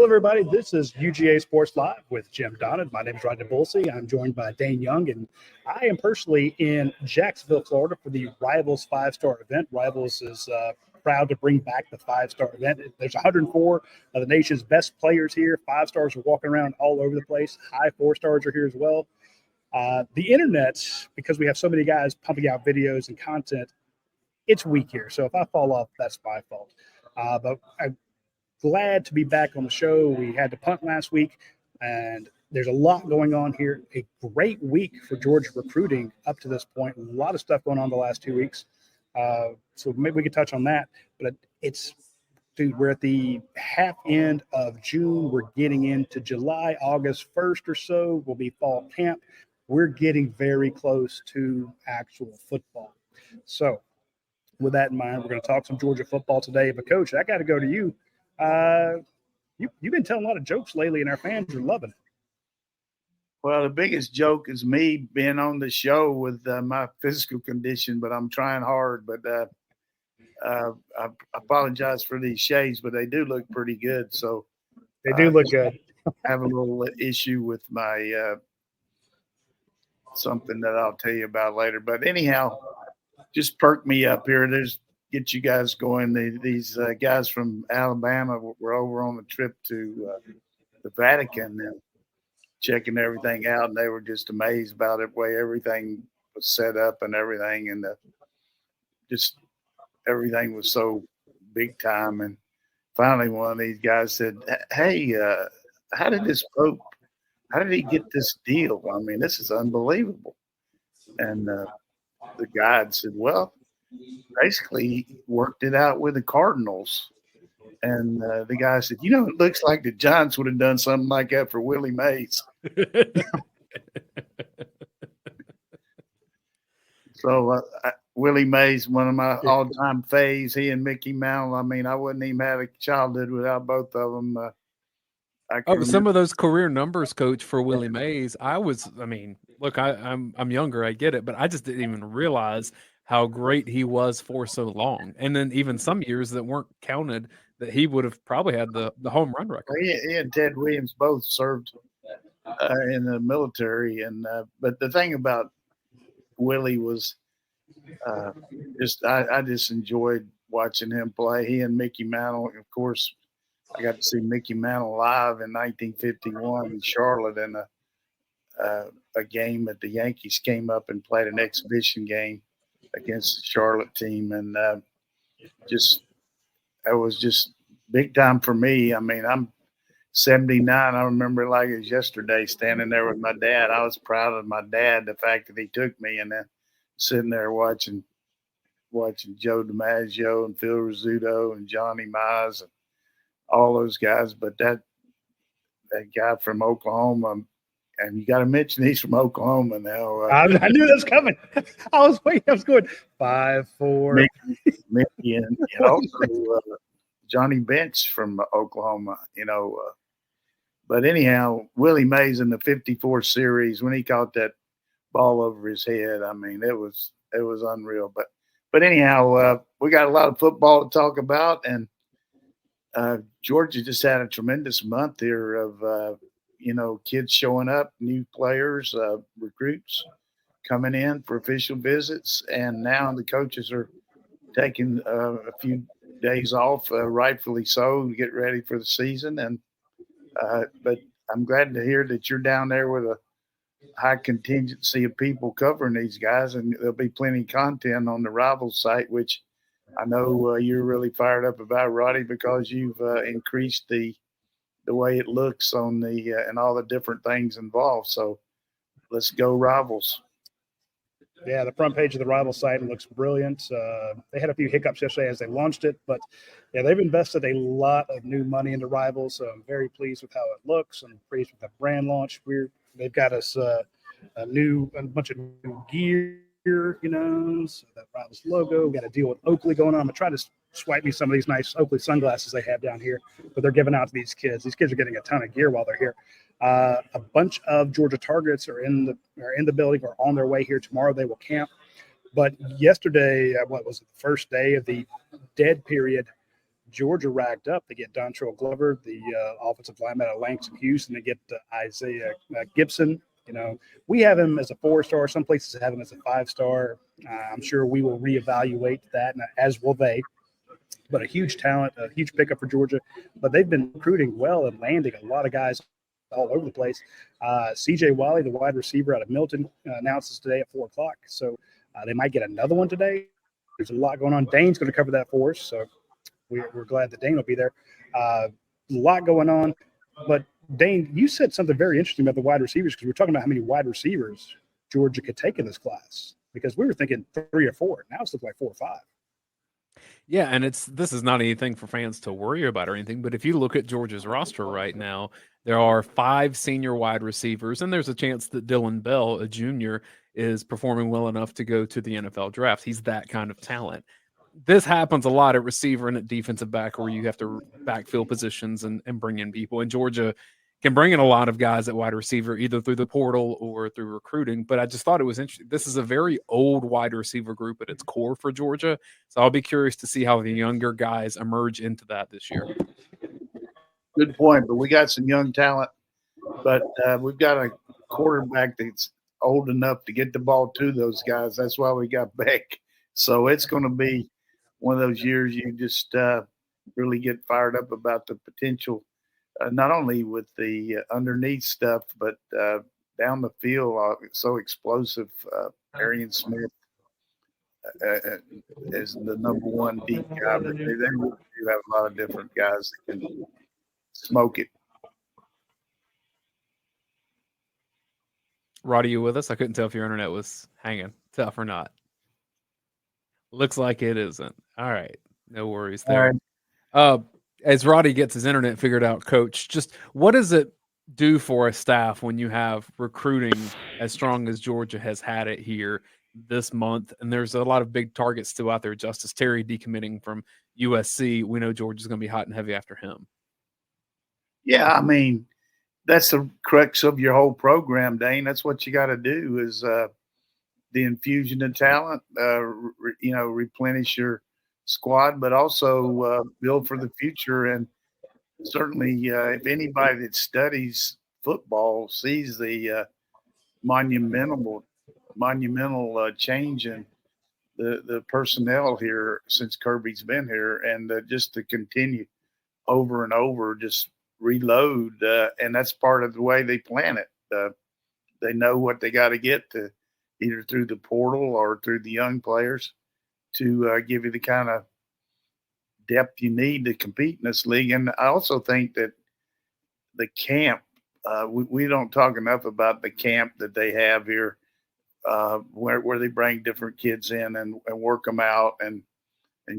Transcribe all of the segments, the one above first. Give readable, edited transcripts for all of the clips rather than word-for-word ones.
everybody. This is UGA Sports Live with Jim Donnan. My name is Radi Nabulsi. I'm joined by Dayne Young, and I am personally in Jacksonville, Florida for the Rivals 5-Star event. Rivals is proud to bring back the 5-Star event. There's 104 of the nation's best players here. 5 stars are walking around all over the place. High 4 stars are here as well. The internet, because we have so many guys pumping out videos and content, it's weak here. So if I fall off, that's my fault. But I'm glad to be back on the show. We had to punt last week, and there's a lot going on here. A great week for Georgia recruiting up to this point. A lot of stuff going on the last 2 weeks. So maybe we could touch on that. But we're at the half end of June. We're getting into July, August 1st or so will be fall camp. We're getting very close to actual football. So with that in mind, we're going to talk some Georgia football today. But, Coach, I got to go to you. You've been telling a lot of jokes lately, and our fans are loving it. Well, the biggest joke is me being on the show with my physical condition, but I'm trying hard. But I apologize for these shades, but they do look pretty good. So they do look good. I have a little issue with my something that I'll tell you about later. But anyhow, just perk me up here. Get you guys going. These guys from Alabama were over on a trip to the Vatican and checking everything out, and they were just amazed about the way everything was set up and everything, and just everything was so big time. And finally, one of these guys said, "Hey, how did he get this deal? I mean, this is unbelievable." And the guide said, "Well, basically, he worked it out with the Cardinals." And the guy said, "It looks like the Giants would have done something like that for Willie Mays." So Willie Mays, one of my all-time faves, he and Mickey Mantle. I mean, I wouldn't even have a childhood without both of them. Some of those career numbers, Coach, for Willie Mays, look, I'm younger, I get it, but I just didn't even realize how great he was for so long. And then even some years that weren't counted that he would have probably had the home run record. Well, he and Ted Williams both served in the military. But the thing about Willie was I just enjoyed watching him play. He and Mickey Mantle, of course, I got to see Mickey Mantle live in 1951 in Charlotte in a game that the Yankees came up and played an exhibition game against the Charlotte team. And it was just big time for me. I mean, I'm 79. I remember like it was yesterday standing there with my dad. I was proud of my dad, the fact that he took me, and then sitting there watching Joe DiMaggio and Phil Rizzuto and Johnny Mize and all those guys. But that guy from Oklahoma, and you got to mention he's from Oklahoma now. I knew that was coming. I was waiting. I was going 5-4. Mickey and also Johnny Bench from Oklahoma. But anyhow, Willie Mays in the '54 series when he caught that ball over his head. I mean, it was unreal. But anyhow, we got a lot of football to talk about, and Georgia just had a tremendous month here of kids showing up, new players, recruits coming in for official visits, and now the coaches are taking a few days off, rightfully so, to get ready for the season. And but I'm glad to hear that you're down there with a high contingency of people covering these guys, and there'll be plenty of content on the Rivals site, which I know you're really fired up about, Roddy, because you've increased the way it looks on the and all the different things involved. So let's go Rivals. Yeah, the front page of the Rivals site looks brilliant. They had a few hiccups yesterday as they launched it, but yeah, they've invested a lot of new money into Rivals. So I'm very pleased with how it looks. I'm pleased with the brand launch. They've got us a bunch of new gear, so that Rivals logo. We got a deal with Oakley going on. I'm gonna try to swipe me some of these nice Oakley sunglasses they have down here, but they're giving out to these kids. These kids are getting a ton of gear while they're here. A bunch of Georgia targets are in the building or on their way here tomorrow. They will camp. But yesterday, what was it, the first day of the dead period, Georgia racked up. They get Dontrell Glover, the offensive lineman at Langston Hughes, and they get Isaiah Gibson. We have him as a 4-star. Some places have him as a 5-star. I'm sure we will reevaluate that, as will they. But a huge talent, a huge pickup for Georgia. But they've been recruiting well and landing a lot of guys all over the place. C.J. Wiley, the wide receiver out of Milton, announces today at 4 o'clock. So they might get another one today. There's a lot going on. Dayne's going to cover that for us. So we're glad that Dayne will be there. A lot going on. But, Dayne, you said something very interesting about the wide receivers, because we're talking about how many wide receivers Georgia could take in this class, because we were thinking 3 or 4. Now it's looking like 4 or 5. Yeah, and this is not anything for fans to worry about or anything, but if you look at Georgia's roster right now, there are 5 senior wide receivers, and there's a chance that Dylan Bell, a junior, is performing well enough to go to the NFL draft. He's that kind of talent. This happens a lot at receiver and at defensive back, where you have to backfill positions and bring in people. And Georgia can bring in a lot of guys at wide receiver, either through the portal or through recruiting. But I just thought it was interesting. This is a very old wide receiver group at its core for Georgia. So I'll be curious to see how the younger guys emerge into that this year. Good point. But we got some young talent, but we've got a quarterback that's old enough to get the ball to those guys. That's why we got Beck. So it's going to be one of those years you just really get fired up about the potential, not only with the underneath stuff, but down the field, so explosive. Arian Smith is the number 1 deep guy, but they really do have a lot of different guys that can smoke it. Radi, you with us? I couldn't tell if your internet was hanging tough or not. Looks like it isn't. All right. No worries there. Right. As Radi gets his internet figured out, Coach, just what does it do for a staff when you have recruiting as strong as Georgia has had it here this month? And there's a lot of big targets still out there. Justice Terry decommitting from USC. We know Georgia's going to be hot and heavy after him. Yeah, I mean, that's the crux of your whole program, Dayne. That's what you got to do is the infusion of talent, replenish your squad, but also build for the future. And certainly if anybody that studies football sees the monumental change in the personnel here since Kirby's been here, and just to continue over and over, just reload. And that's part of the way they plan it. They know what they got to get to, either through the portal or through the young players, to give you the kind of depth you need to compete in this league. And I also think that the camp, we don't talk enough about the camp that they have here, where they bring different kids in and work them out and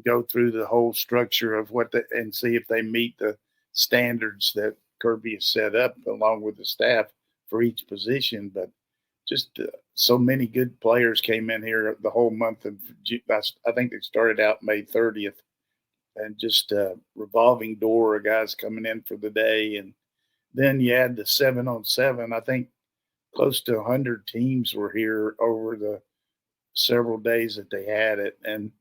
go through the whole structure of and see if they meet the standards that Kirby has set up along with the staff for each position. But just so many good players came in here the whole month of June. I think they started out May 30th, and just a revolving door of guys coming in for the day. And then you add the 7-on-7. I think close to 100 teams were here over the several days that they had it. And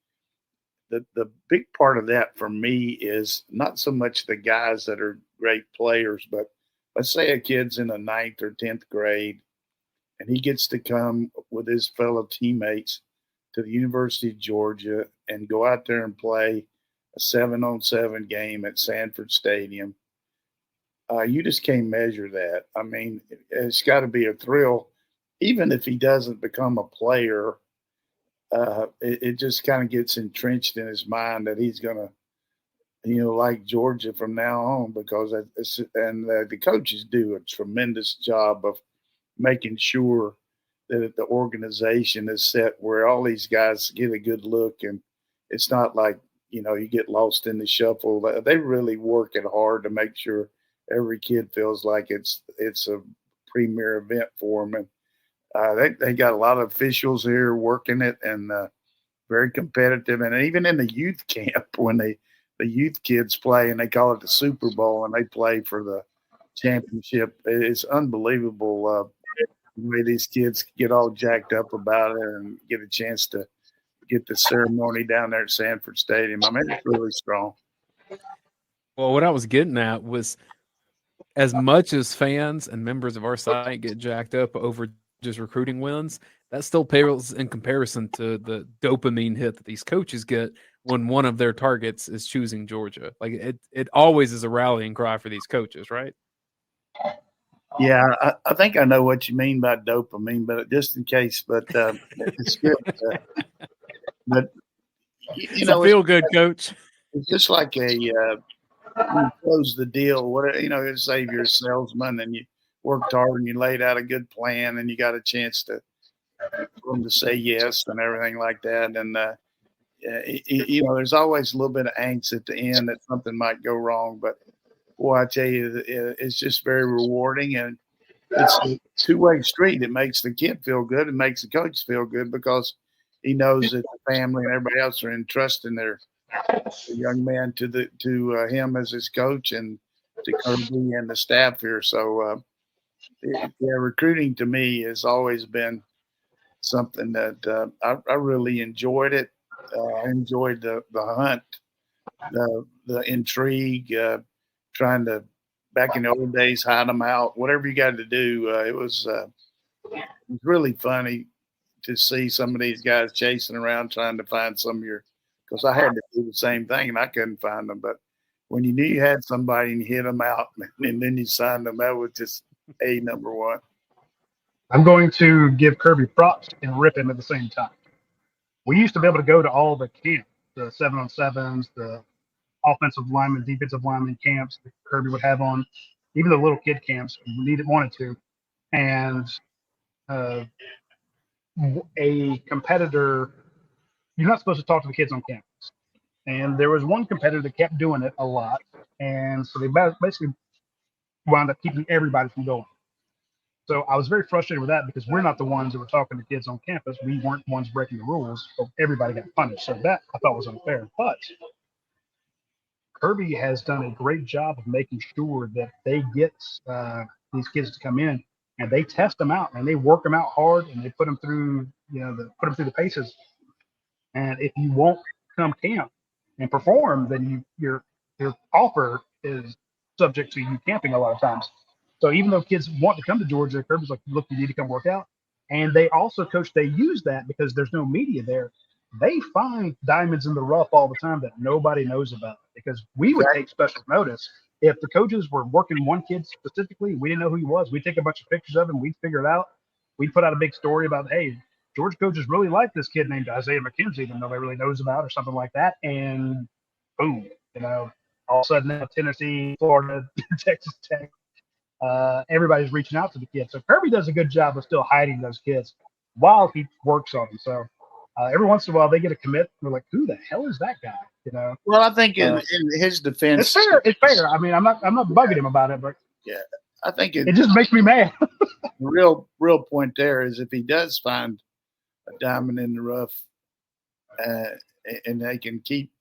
the big part of that for me is not so much the guys that are great players, but let's say a kid's in the 9th or 10th grade, and he gets to come with his fellow teammates to the University of Georgia and go out there and play a 7-on-7 game at Sanford Stadium. You just can't measure that. I mean, it's got to be a thrill. Even if he doesn't become a player, it just kind of gets entrenched in his mind that he's going to, like Georgia from now on, because the coaches do a tremendous job of making sure that the organization is set where all these guys get a good look, and it's not like, you get lost in the shuffle. They really work it hard to make sure every kid feels like it's a premier event for them. And they got a lot of officials here working it, and very competitive. And even in the youth camp, when the youth kids play and they call it the Super Bowl and they play for the championship, it's unbelievable the way these kids get all jacked up about it and get a chance to get the ceremony down there at Sanford Stadium. I mean, it's really strong. Well, what I was getting at was, as much as fans and members of our site get jacked up over just recruiting wins, that still pales in comparison to the dopamine hit that these coaches get when one of their targets is choosing Georgia. Like it always is a rallying cry for these coaches, right? Yeah, I think I know what you mean by dopamine, but just in case, but it's good. But you know, feel good, coach. It's just like you close the deal. What say you're a salesman and you worked hard and you laid out a good plan and you got a chance for them to say yes and everything like that. And there's always a little bit of angst at the end that something might go wrong. But boy, I tell you, it's just very rewarding, and it's a two-way street. It makes the kid feel good. It makes the coach feel good because he knows that the family and everybody else are entrusting their young man to him as his coach and to Kirby and the staff here. So, recruiting to me has always been something that I really enjoyed it. I enjoyed the hunt, the intrigue, trying to, back in the old days, hide them out, whatever you got to do. It was really funny to see some of these guys chasing around trying to find some of your, because I had to do the same thing and I couldn't find them. But when you knew you had somebody and you hit them out and then you signed them, that was just number one. I'm going to give Kirby props and rip him at the same time. We used to be able to go to all the camps, the 7-on-7s, the offensive lineman, defensive lineman camps that Kirby would have on, even the little kid camps we wanted to. And a competitor, you're not supposed to talk to the kids on campus. And there was one competitor that kept doing it a lot. And so they basically wound up keeping everybody from going. So I was very frustrated with that because we're not the ones that were talking to kids on campus. We weren't the ones breaking the rules, so everybody got punished. So that I thought was unfair. But Kirby has done a great job of making sure that they get these kids to come in and they test them out and they work them out hard and they put them through, the paces. And if you won't come camp and perform, then your offer is subject to you camping a lot of times. So even though kids want to come to Georgia, Kirby's like, look, you need to come work out. And they also, coach, they use that because there's no media there. They find diamonds in the rough all the time that nobody knows about because we would take special notice. If the coaches were working one kid specifically, we didn't know who he was. We'd take a bunch of pictures of him. We'd figure it out. We'd put out a big story about, hey, Georgia coaches really like this kid named Isaiah McKenzie that nobody really knows about or something like that. And boom, all of a sudden now Tennessee, Florida, Texas Tech, everybody's reaching out to the kids. So Kirby does a good job of still hiding those kids while he works on them. So every once in a while they get a commit. We're like, who the hell is that guy? Well, I think in his defense, it's fair. It's fair. I mean, I'm not bugging him about it, but yeah, I think it just makes me mad. The real point there is if he does find a diamond in the rough, and they can keep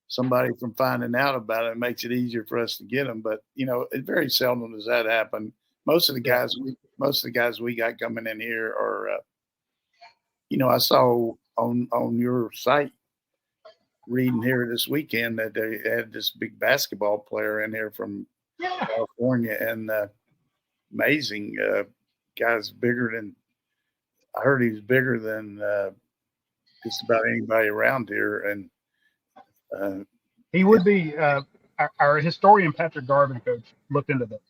somebody from finding out about it, it makes it easier for us to get them. But it very seldom does that happen. Most of the guys we got coming in here are, I saw on your site reading here this weekend that they had this big basketball player in here from California, and amazing guy's bigger than, I heard he was bigger than just about anybody around here. And he would be our historian, Patrick Garvin, coach, looked into this.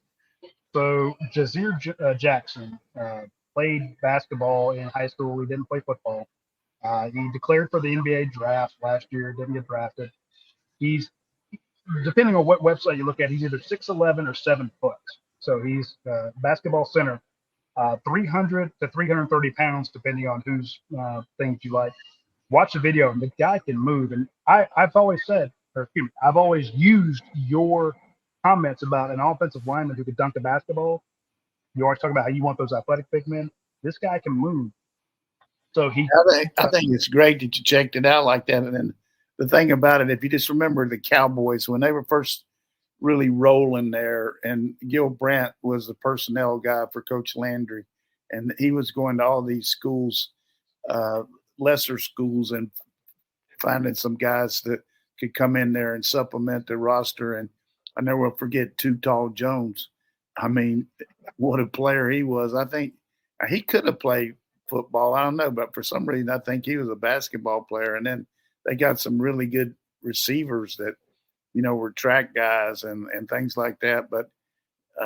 So Jazeer Jackson played basketball in high school. He didn't play football. He declared for the NBA draft last year, didn't get drafted. He's, depending on what website you look at, he's either 6'11" or 7 foot. So he's basketball center, 300 to 330 pounds, depending on whose things you like. Watch the video, and the guy can move. And I've always said, I've always used your comments about an offensive lineman who could dunk a basketball. You always talk about how you want those athletic big men. This guy can move. So I think it's great that you checked it out like that. And then the thing about it, if you just remember the Cowboys, when they were first really rolling there, and Gil Brandt was the personnel guy for Coach Landry, and he was going to all these schools, lesser schools, and finding some guys that could come in there and supplement the roster. And I never will forget Too Tall Jones. I mean, what a player he was. I think he could have played football. I don't know, but for some reason, I think he was a basketball player. And then they got some really good receivers that, were track guys and things like that. But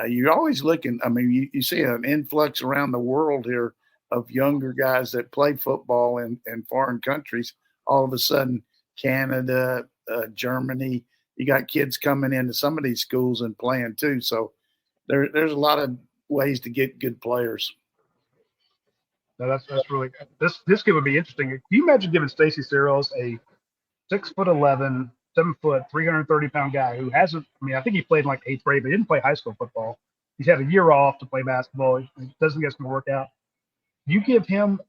you're always looking. I mean, you see an influx around the world here of younger guys that play football in foreign countries. All of a sudden, Canada, Germany, you got kids coming into some of these schools and playing too. So there's a lot of ways to get good players. No, that's really good. This kid would be interesting. Can you imagine giving Stacy Searles a 6'11", 7 foot, 330-pound guy who hasn't? I mean, I think he played in like 8th grade, but he didn't play high school football. He's had a year off to play basketball. He doesn't think it's going to work out. You give him,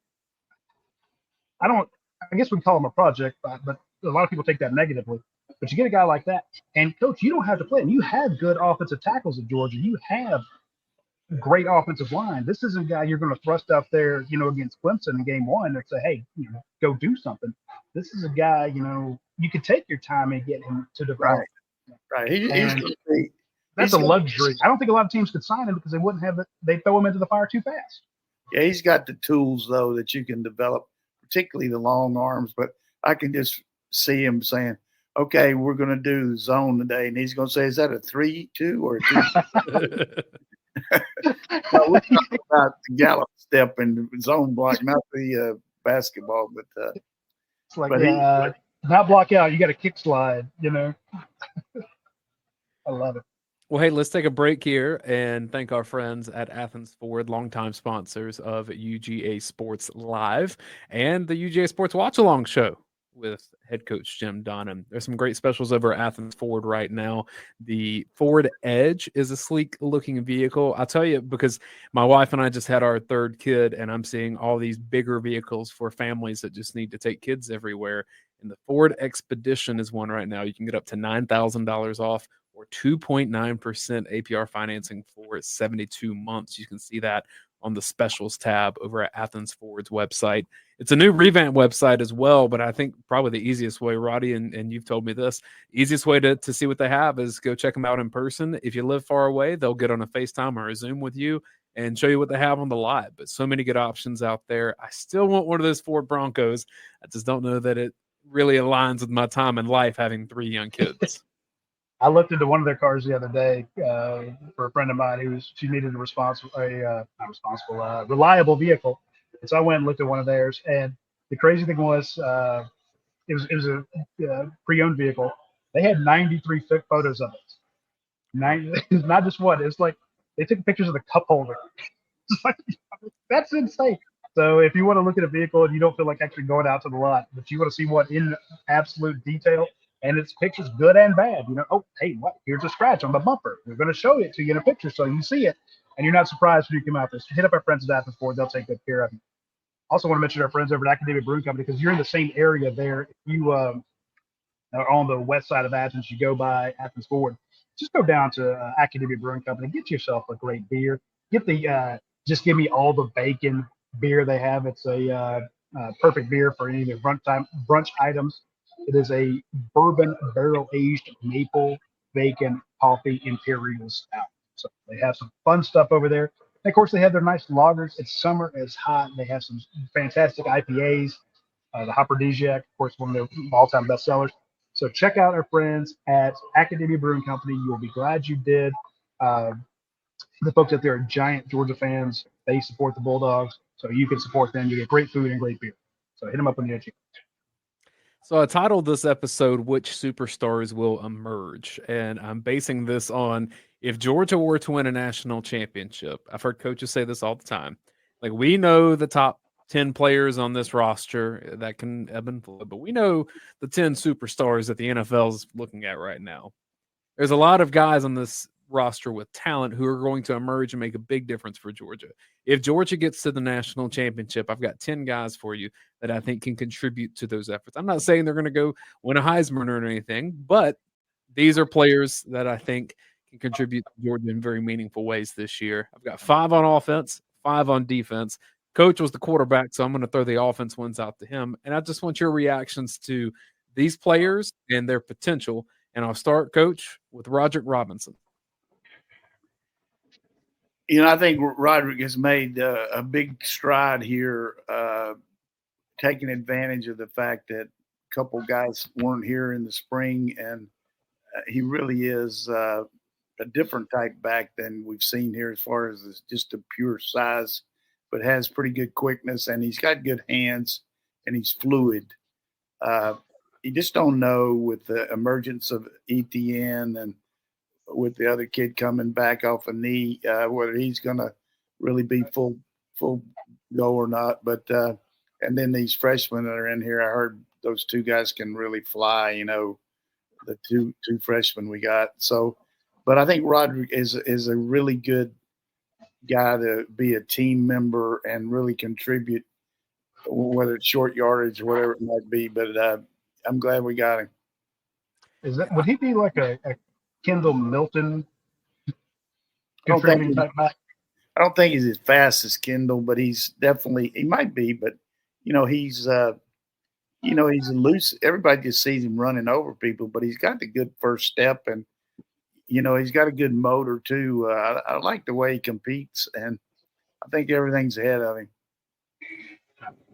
I guess we call him a project, but a lot of people take that negatively. But you get a guy like that, and coach, you don't have to play him. You have good offensive tackles at Georgia. You have great offensive line. This isn't a guy you're going to thrust out there, against Clemson in game 1 and say, hey, go do something. This is a guy, you could take your time and get him to develop. Right. That's a luxury. I don't think a lot of teams could sign him because they wouldn't have it. They throw him into the fire too fast. Yeah, he's got the tools, though, that you can develop, particularly the long arms. But I can just see him saying, okay, we're going to do zone today. And he's going to say, is that a 3-2 or a 2? No, we're talking about the gallop step and zone block, not the basketball. But it's like, not block out. You got to kick slide, I love it. Well, hey, let's take a break here and thank our friends at Athens Ford, longtime sponsors of UGA Sports Live and the UGA Sports Watch Along show with head coach Jim Donnan. There's some great specials over at Athens Ford right now. The Ford Edge is a sleek-looking vehicle. I'll tell you, because my wife and I just had our 3rd kid, and I'm seeing all these bigger vehicles for families that just need to take kids everywhere. And the Ford Expedition is one right now. You can get up to $9,000 off or 2.9% APR financing for 72 months. You can see that on the specials tab over at Athens Ford's website. It's a new revamped website as well, but I think probably the easiest way, Roddy, and you've told me this, easiest way to see what they have is go check them out in person. If you live far away, they'll get on a FaceTime or a Zoom with you and show you what they have on the lot. But so many good options out there. I still want one of those Ford Broncos. I just don't know that it really aligns with my time in life having 3 young kids. I looked into one of their cars the other day for a friend of mine she needed a reliable vehicle. And so I went and looked at one of theirs. And the crazy thing was, it was a pre-owned vehicle. They had 93 photos of it. It's not just one. It's like they took pictures of the cup holder. That's insane. So if you want to look at a vehicle and you don't feel like actually going out to the lot, but you want to see what in absolute detail, and it's pictures good and bad, oh, hey, what? Here's a scratch on the bumper. We're going to show it to you in a picture so you see it, and you're not surprised when you come out there. So hit up our friends at Athens Ford. They'll take good care of you. Also want to mention our friends over at Academic Brewing Company because you're in the same area there. If you are on the west side of Athens, you go by Athens Ford. Just go down to Academic Brewing Company. Get yourself a great beer. Get the Just Give Me All the Bacon beer they have. It's a perfect beer for any of their brunch items. It is a bourbon barrel-aged maple bacon coffee imperial stout. So they have some fun stuff over there. And of course, they have their nice lagers. It's summer, it's hot. They have some fantastic IPAs. The Hopperdesiac, of course, one of their all-time bestsellers. So check out our friends at Academia Brewing Company. You'll be glad you did. The folks out there are giant Georgia fans. They support the Bulldogs, so you can support them. You get great food and great beer. So hit them up when you get a chance. So I titled this episode, Which Superstars Will Emerge? And I'm basing this on if Georgia were to win a national championship. I've heard coaches say this all the time. Like, we know the top 10 players on this roster that can ebb and flow, but we know the 10 superstars that the NFL is looking at right now. There's a lot of guys on this roster with talent who are going to emerge and make a big difference for Georgia. If Georgia gets to the national championship, I've got 10 guys for you that I think can contribute to those efforts. I'm not saying they're going to go win a Heisman or anything, but these are players that I think can contribute to Georgia in very meaningful ways this year. I've got 5 on offense, 5 on defense. Coach was the quarterback, so I'm going to throw the offense ones out to him. And I just want your reactions to these players and their potential And I'll start, Coach, with Roderick Robinson. I think Roderick has made a big stride here, taking advantage of the fact that a couple guys weren't here in the spring, and he really is a different type back than we've seen here as far as just a pure size, but has pretty good quickness, and he's got good hands, and he's fluid. You just don't know with the emergence of ETN and with the other kid coming back off a knee, whether he's going to really be full go or not. But and then these freshmen that are in here, I heard those two guys can really fly. The two freshmen we got. So, but I think Roderick is a really good guy to be a team member and really contribute, whether it's short yardage or whatever it might be. But I'm glad we got him. Would he be like a Kendall Milton contributing type back? I don't think he's as fast as Kendall, but he might be, but he's loose. Everybody just sees him running over people, but he's got the good first step, and he's got a good motor too. I like the way he competes, and I think everything's ahead of him.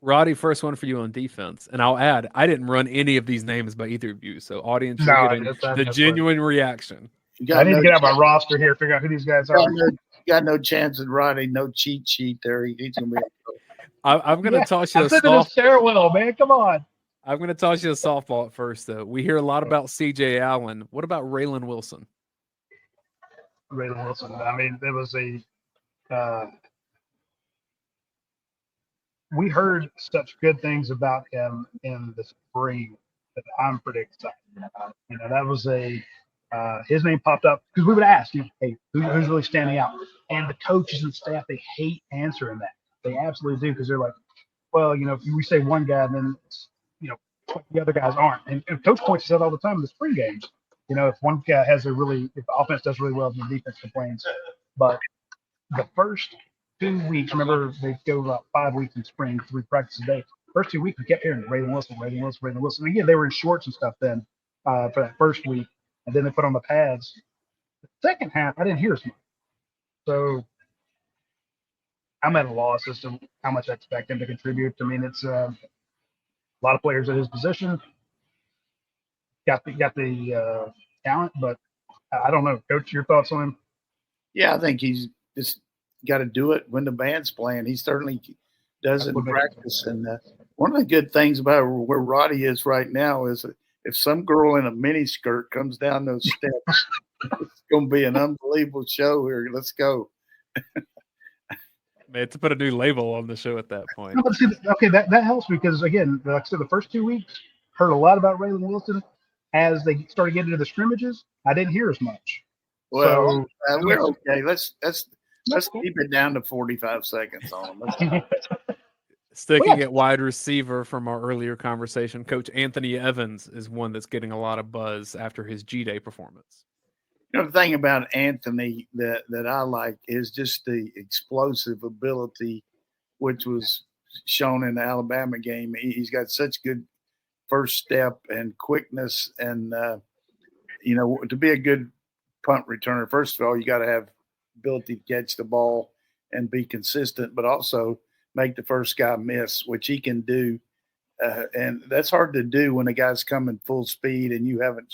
Roddy, first one for you on defense. And I'll add, I didn't run any of these names by either of you. So audience, you're getting the genuine reaction. I need to get out my roster here, figure out who these guys are. Got no chance with Roddy, no cheat sheet there. He's going to be I'm going to toss you a softball. Stairwell, man, come on. I'm going to toss you a softball at first, though. We hear a lot about C.J. Allen. What about Raylan Wilson? Raylan Wilson. I mean, there was we heard such good things about him in the spring that I'm pretty excited about. That was his name popped up because we would ask, hey, who's really standing out? And the coaches and staff, they hate answering that. They absolutely do, because they're like, well, if we say one guy, then it's, the other guys aren't. And Coach points out all the time in the spring games, if one guy if the offense does really well, then the defense complains. But the first 2 weeks, remember they go about 5 weeks in spring, 3 practices a day. First 2 weeks, we kept hearing Raylan Wilson. And again, they were in shorts and stuff then for that first week, and then they put on the pads. The second half, I didn't hear as much. So I'm at a loss as to how much I expect him to contribute. I mean, it's a lot of players at his position. Got the talent, but I don't know. Coach, your thoughts on him? Yeah, I think he's just got to do it when the band's playing. He certainly does it in practice. And one of the good things about where Roddy is right now is if some girl in a mini skirt comes down those steps, it's going to be an unbelievable show here. Let's go. Man, to put a new label on the show at that point. No, but see, okay, that helps because, again, like I said, the first 2 weeks, heard a lot about Raylan Wilson. As they started getting into the scrimmages, I didn't hear as much. Well, we're okay. Let's keep it down to 45 seconds on them. Sticking at wide receiver from our earlier conversation, Coach Anthony Evans is one that's getting a lot of buzz after his G-Day performance. The thing about Anthony that I like is just the explosive ability, which was shown in the Alabama game. He's got such good first step and quickness, and to be a good punt returner, first of all, you got to have ability to catch the ball and be consistent, but also make the first guy miss, which he can do. And that's hard to do when a guy's coming full speed and you haven't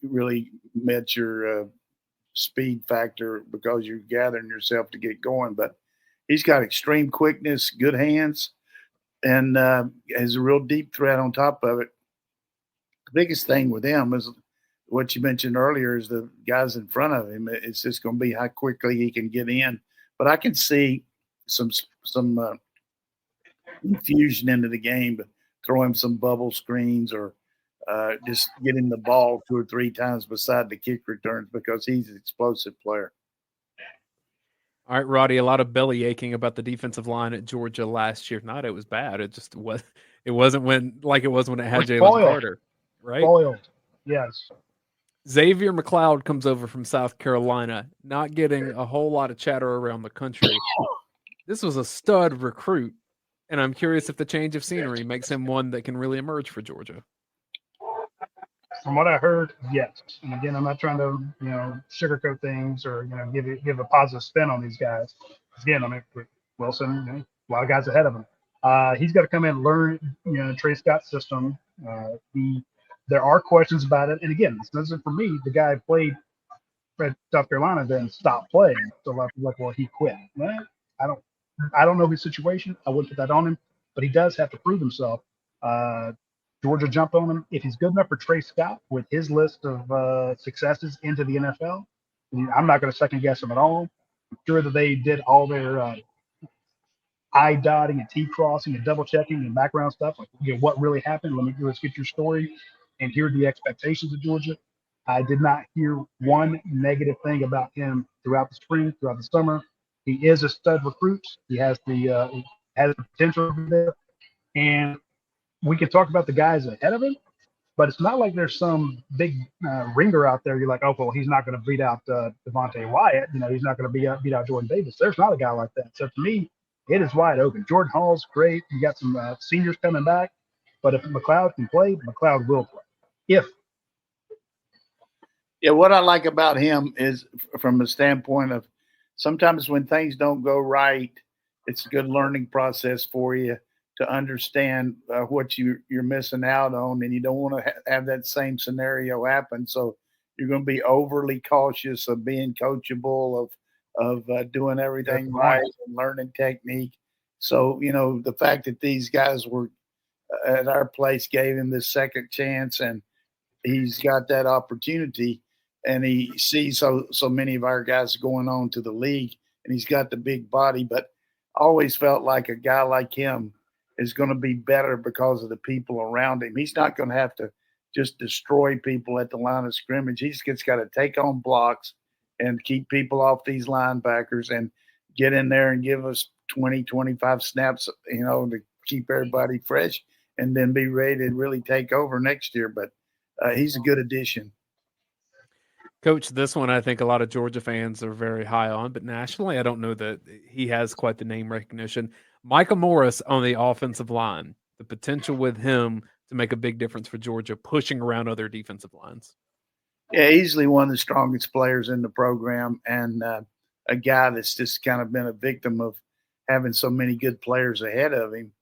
really met your speed factor because you're gathering yourself to get going. But he's got extreme quickness, good hands, and has a real deep threat on top of it. The biggest thing with him is what you mentioned earlier is the guys in front of him. It's just going to be how quickly he can get in. But I can see some infusion into the game, but throw him some bubble screens or just get him the ball 2 or 3 times beside the kick returns because he's an explosive player. All right, Roddy, a lot of belly aching about the defensive line at Georgia last year. Not it was bad. It just was. It wasn't when it was when it had Jalen Carter, right? Spoiled. Yes. Xavier McLoud comes over from South Carolina, not getting a whole lot of chatter around the country. This was a stud recruit, and I'm curious if the change of scenery makes him one that can really emerge for Georgia. From what I heard, yes. And again, I'm not trying to, sugarcoat things or, give a positive spin on these guys. Again, I mean, with Wilson, a lot of guys ahead of him. He's got to come in and learn, Trey Scott's system. There are questions about it. And again, this isn't for me. The guy played at South Carolina, then stopped playing. So like, well, he quit. Well, I don't know his situation. I wouldn't put that on him, but he does have to prove himself. Georgia jumped on him. If he's good enough for Trey Scott with his list of successes into the NFL, I'm not going to second guess him at all. I'm sure that they did all their I dotting and T crossing and double checking and background stuff. Like, what really happened? Let's get your story and here are the expectations of Georgia. I did not hear one negative thing about him throughout the spring, throughout the summer. He is a stud recruit. He has the potential there, and we can talk about the guys ahead of him, but it's not like there's some big ringer out there. You're like, oh, well, he's not going to beat out Devontae Wyatt. He's not going to beat out Jordan Davis. There's not a guy like that. So to me, it is wide open. Jordan Hall's great. You got some seniors coming back, but if McLeod can play, McLeod will play. Yeah, what I like about him is from the standpoint of sometimes when things don't go right, it's a good learning process for you to understand what you're missing out on, and you don't want to have that same scenario happen. So you're going to be overly cautious of being coachable, of doing everything right and learning technique. So, the fact that these guys were at our place gave him this second chance, and he's got that opportunity, and he sees so many of our guys going on to the league, and he's got the big body. But I always felt like a guy like him is going to be better because of the people around him. He's not going to have to just destroy people at the line of scrimmage. He's just got to take on blocks and keep people off these linebackers and get in there and give us 20, 25 snaps, to keep everybody fresh and then be ready to really take over next year. But he's a good addition. Coach, this one I think a lot of Georgia fans are very high on, but nationally I don't know that he has quite the name recognition. Micah Morris on the offensive line, the potential with him to make a big difference for Georgia, pushing around other defensive lines. Yeah, easily one of the strongest players in the program, and a guy that's just kind of been a victim of having so many good players ahead of him.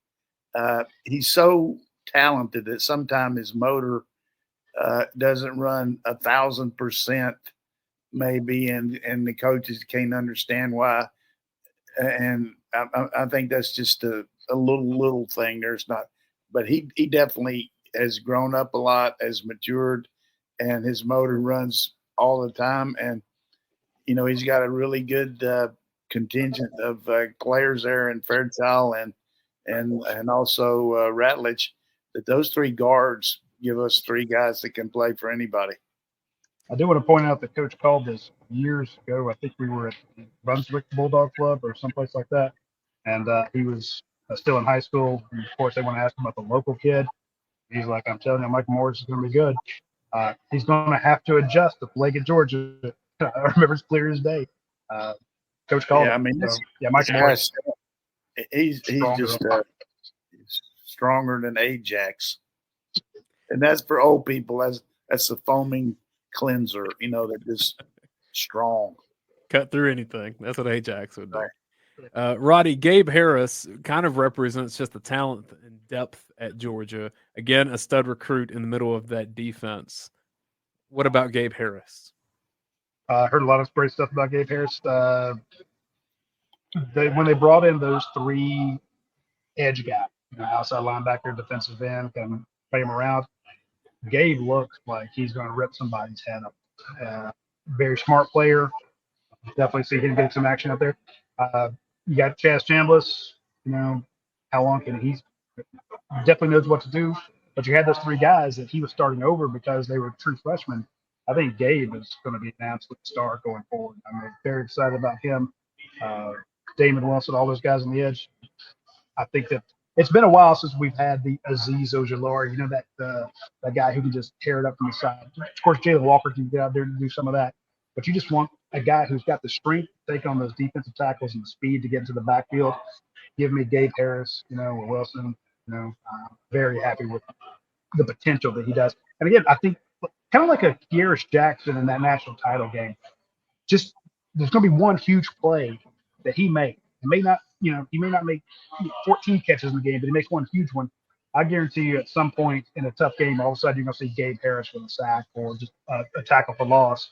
He's so talented that sometimes his motor doesn't run 1,000% maybe, and the coaches can't understand why. And I think that's just a little thing. There's not, but he definitely has grown up a lot, has matured, and his motor runs all the time. And he's got a really good contingent of players there in Fairchild and also Ratledge. That those three guards give us three guys that can play for anybody. I do want to point out that Coach called this years ago. I think we were at Brunswick Bulldog Club or someplace like that. And he was still in high school. And of course, they want to ask him about the local kid. He's like, I'm telling you, Mike Morris is going to be good. He's going to have to adjust to play at Georgia. I remember it's clear as day. Coach called him. Mike Morris. He's just stronger than Ajax. And that's for old people. That's the foaming cleanser, that is strong. Cut through anything. That's what Ajax would do. Right. Roddy, Gabe Harris kind of represents just the talent and depth at Georgia. Again, a stud recruit in the middle of that defense. What about Gabe Harris? I heard a lot of great stuff about Gabe Harris. When they brought in those three edge guys, outside linebacker, defensive end, kind of play him around, Gabe looks like he's going to rip somebody's head up. Very smart player. Definitely see him getting some action out there. You got Chaz Chambliss. How long can he? Definitely knows what to do. But you had those three guys that he was starting over because they were true freshmen. I think Gabe is going to be an absolute star going forward. I'm very excited about him. Damon Wilson, all those guys on the edge. I think that it's been a while since we've had the Azeez Ojulari, that guy who can just tear it up from the side. Of course, Jalen Walker can get out there and do some of that. But you just want a guy who's got the strength to take on those defensive tackles and the speed to get into the backfield. Give me Gabe Harris, or Wilson. I'm very happy with the potential that he does. And again, I think kind of like a Garris Jackson in that national title game. Just there's going to be one huge play that he makes. It may not, he may not make 14 catches in the game, but he makes one huge one. I guarantee you, at some point in a tough game, all of a sudden you're going to see Gabe Harris with a sack or just a tackle for loss,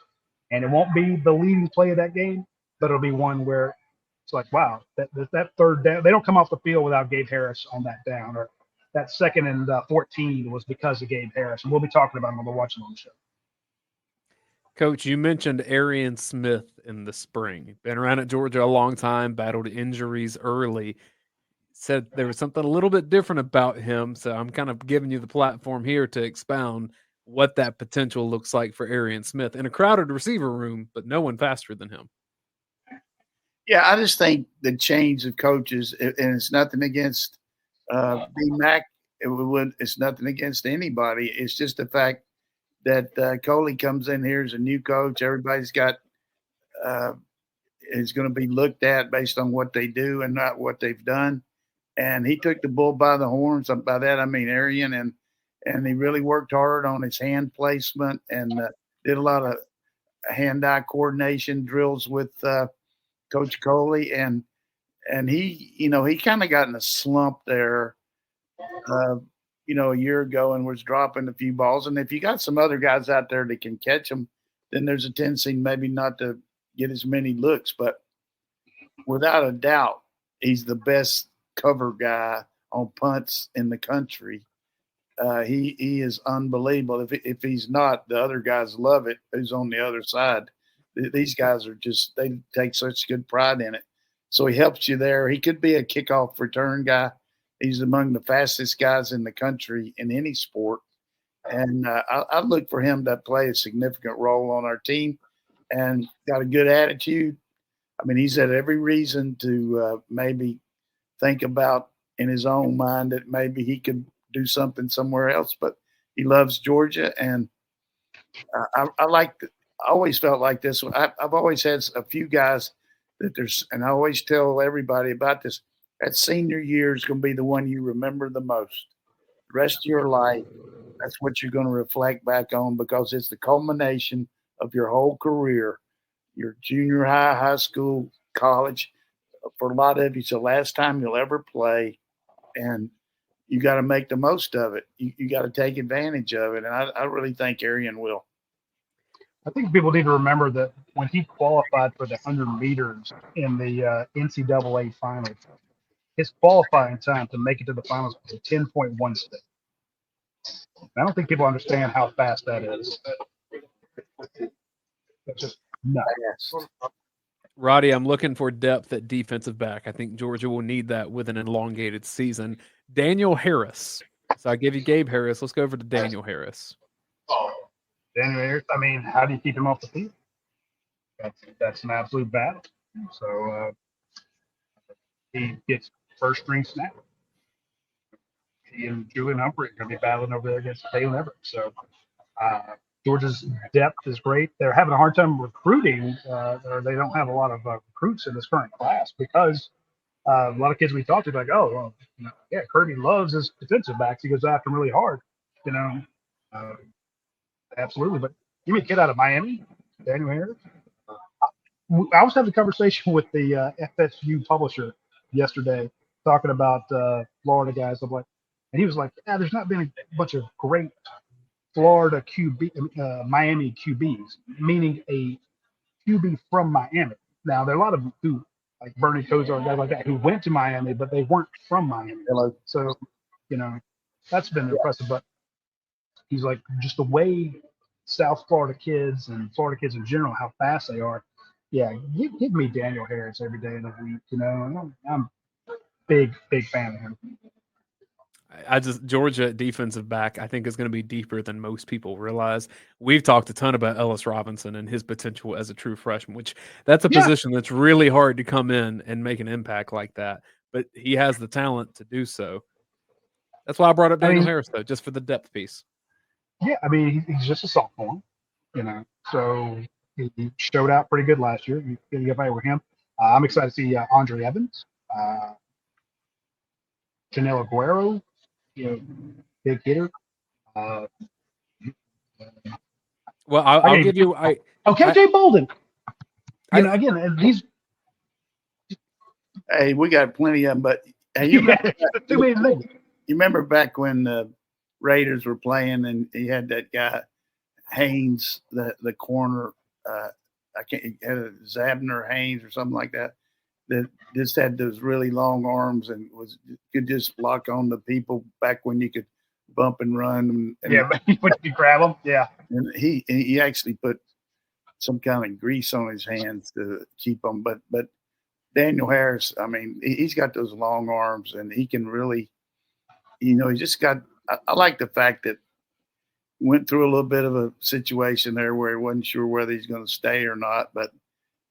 and it won't be the leading play of that game, but it'll be one where it's like, wow, that third down, they don't come off the field without Gabe Harris on that down, or that 2nd and 14 was because of Gabe Harris, and we'll be talking about him when we're watching on the show. Coach, you mentioned Arian Smith in the spring. Been around at Georgia a long time, battled injuries early. Said there was something a little bit different about him, so I'm kind of giving you the platform here to expound what that potential looks like for Arian Smith in a crowded receiver room, but no one faster than him. Yeah, I just think the change of coaches, and it's nothing against B-Mac. It's nothing against anybody. It's just the fact that Coley comes in here as a new coach. Everybody's got is going to be looked at based on what they do and not what they've done. And he took the bull by the horns. By that I mean Arian, and he really worked hard on his hand placement and did a lot of hand-eye coordination drills with Coach Coley. And he, he kind of got in a slump there, a year ago, and was dropping a few balls. And if you got some other guys out there that can catch them, then there's a tendency maybe not to get as many looks. But without a doubt, he's the best cover guy on punts in the country. He is unbelievable. If he's not, the other guys love it. Who's on the other side? These guys are they take such good pride in it. So he helps you there. He could be a kickoff return guy. He's among the fastest guys in the country in any sport. And I look for him to play a significant role on our team and got a good attitude. I mean, he's had every reason to maybe think about in his own mind that maybe he could do something somewhere else, but he loves Georgia. And I always felt like this. I've always had a few guys and I always tell everybody about this, that senior year is going to be the one you remember the most. The rest of your life, that's what you're going to reflect back on, because it's the culmination of your whole career, your junior high, high school, college. For a lot of you, it's the last time you'll ever play, and you got to make the most of it. You got to take advantage of it, and I really think Arian will. I think people need to remember that when he qualified for the 100 meters in the NCAA finals, his qualifying time to make it to the finals was a 10.16. I don't think people understand how fast that is. That's just nuts. Roddy, I'm looking for depth at defensive back. I think Georgia will need that with an elongated season. Daniel Harris. So I give you Gabe Harris. Let's go over to Daniel Harris. Daniel Harris, I mean, how do you keep him off the field? That's an absolute battle. So he gets first string snap. He and Julian Humphrey are going to be battling over there against Taylor Everett. So Georgia's depth is great. They're having a hard time recruiting, or they don't have a lot of recruits in this current class because a lot of kids we talked to are like, oh, well, yeah, Kirby loves his defensive backs. He goes after them really hard, absolutely. But give me a kid out of Miami, Daniel Harris. I was having a conversation with the FSU publisher yesterday talking about Florida guys. I'm like, and he was like, yeah, there's not been a bunch of great Florida Miami QBs, meaning a QB from Miami. Now, there are a lot of them who, like Bernie Kosar and guys like that, who went to Miami, but they weren't from Miami. So, that's been impressive. But he's like, just the way South Florida kids and Florida kids in general, how fast they are. Yeah, give me Daniel Harris every day of the week. I'm big fan of him. Georgia defensive back, I think, is going to be deeper than most people realize. We've talked a ton about Ellis Robinson and his potential as a true freshman, which that's a position that's really hard to come in and make an impact like that. But he has the talent to do so. That's why I brought up Daniel Harris, though, just for the depth piece. Yeah, I mean, he's just a sophomore, so he showed out pretty good last year. You can get by with him. I'm excited to see Andre Evans, Janelle Aguero, big hitter. Well, I'll give you. KJ Bolden. Again, these. Hey, we got plenty of them, but hey, you remember back when the Raiders were playing and he had that guy Haynes, the corner. I can't Zabner Haynes or something like that. That just had those really long arms and could just lock on the people back when you could bump and run. And when you grab them, yeah. And he actually put some kind of grease on his hands to keep them. But Daniel Harris, I mean, he's got those long arms and he can really, he just got. I like the fact that went through a little bit of a situation there where he wasn't sure whether he's going to stay or not, but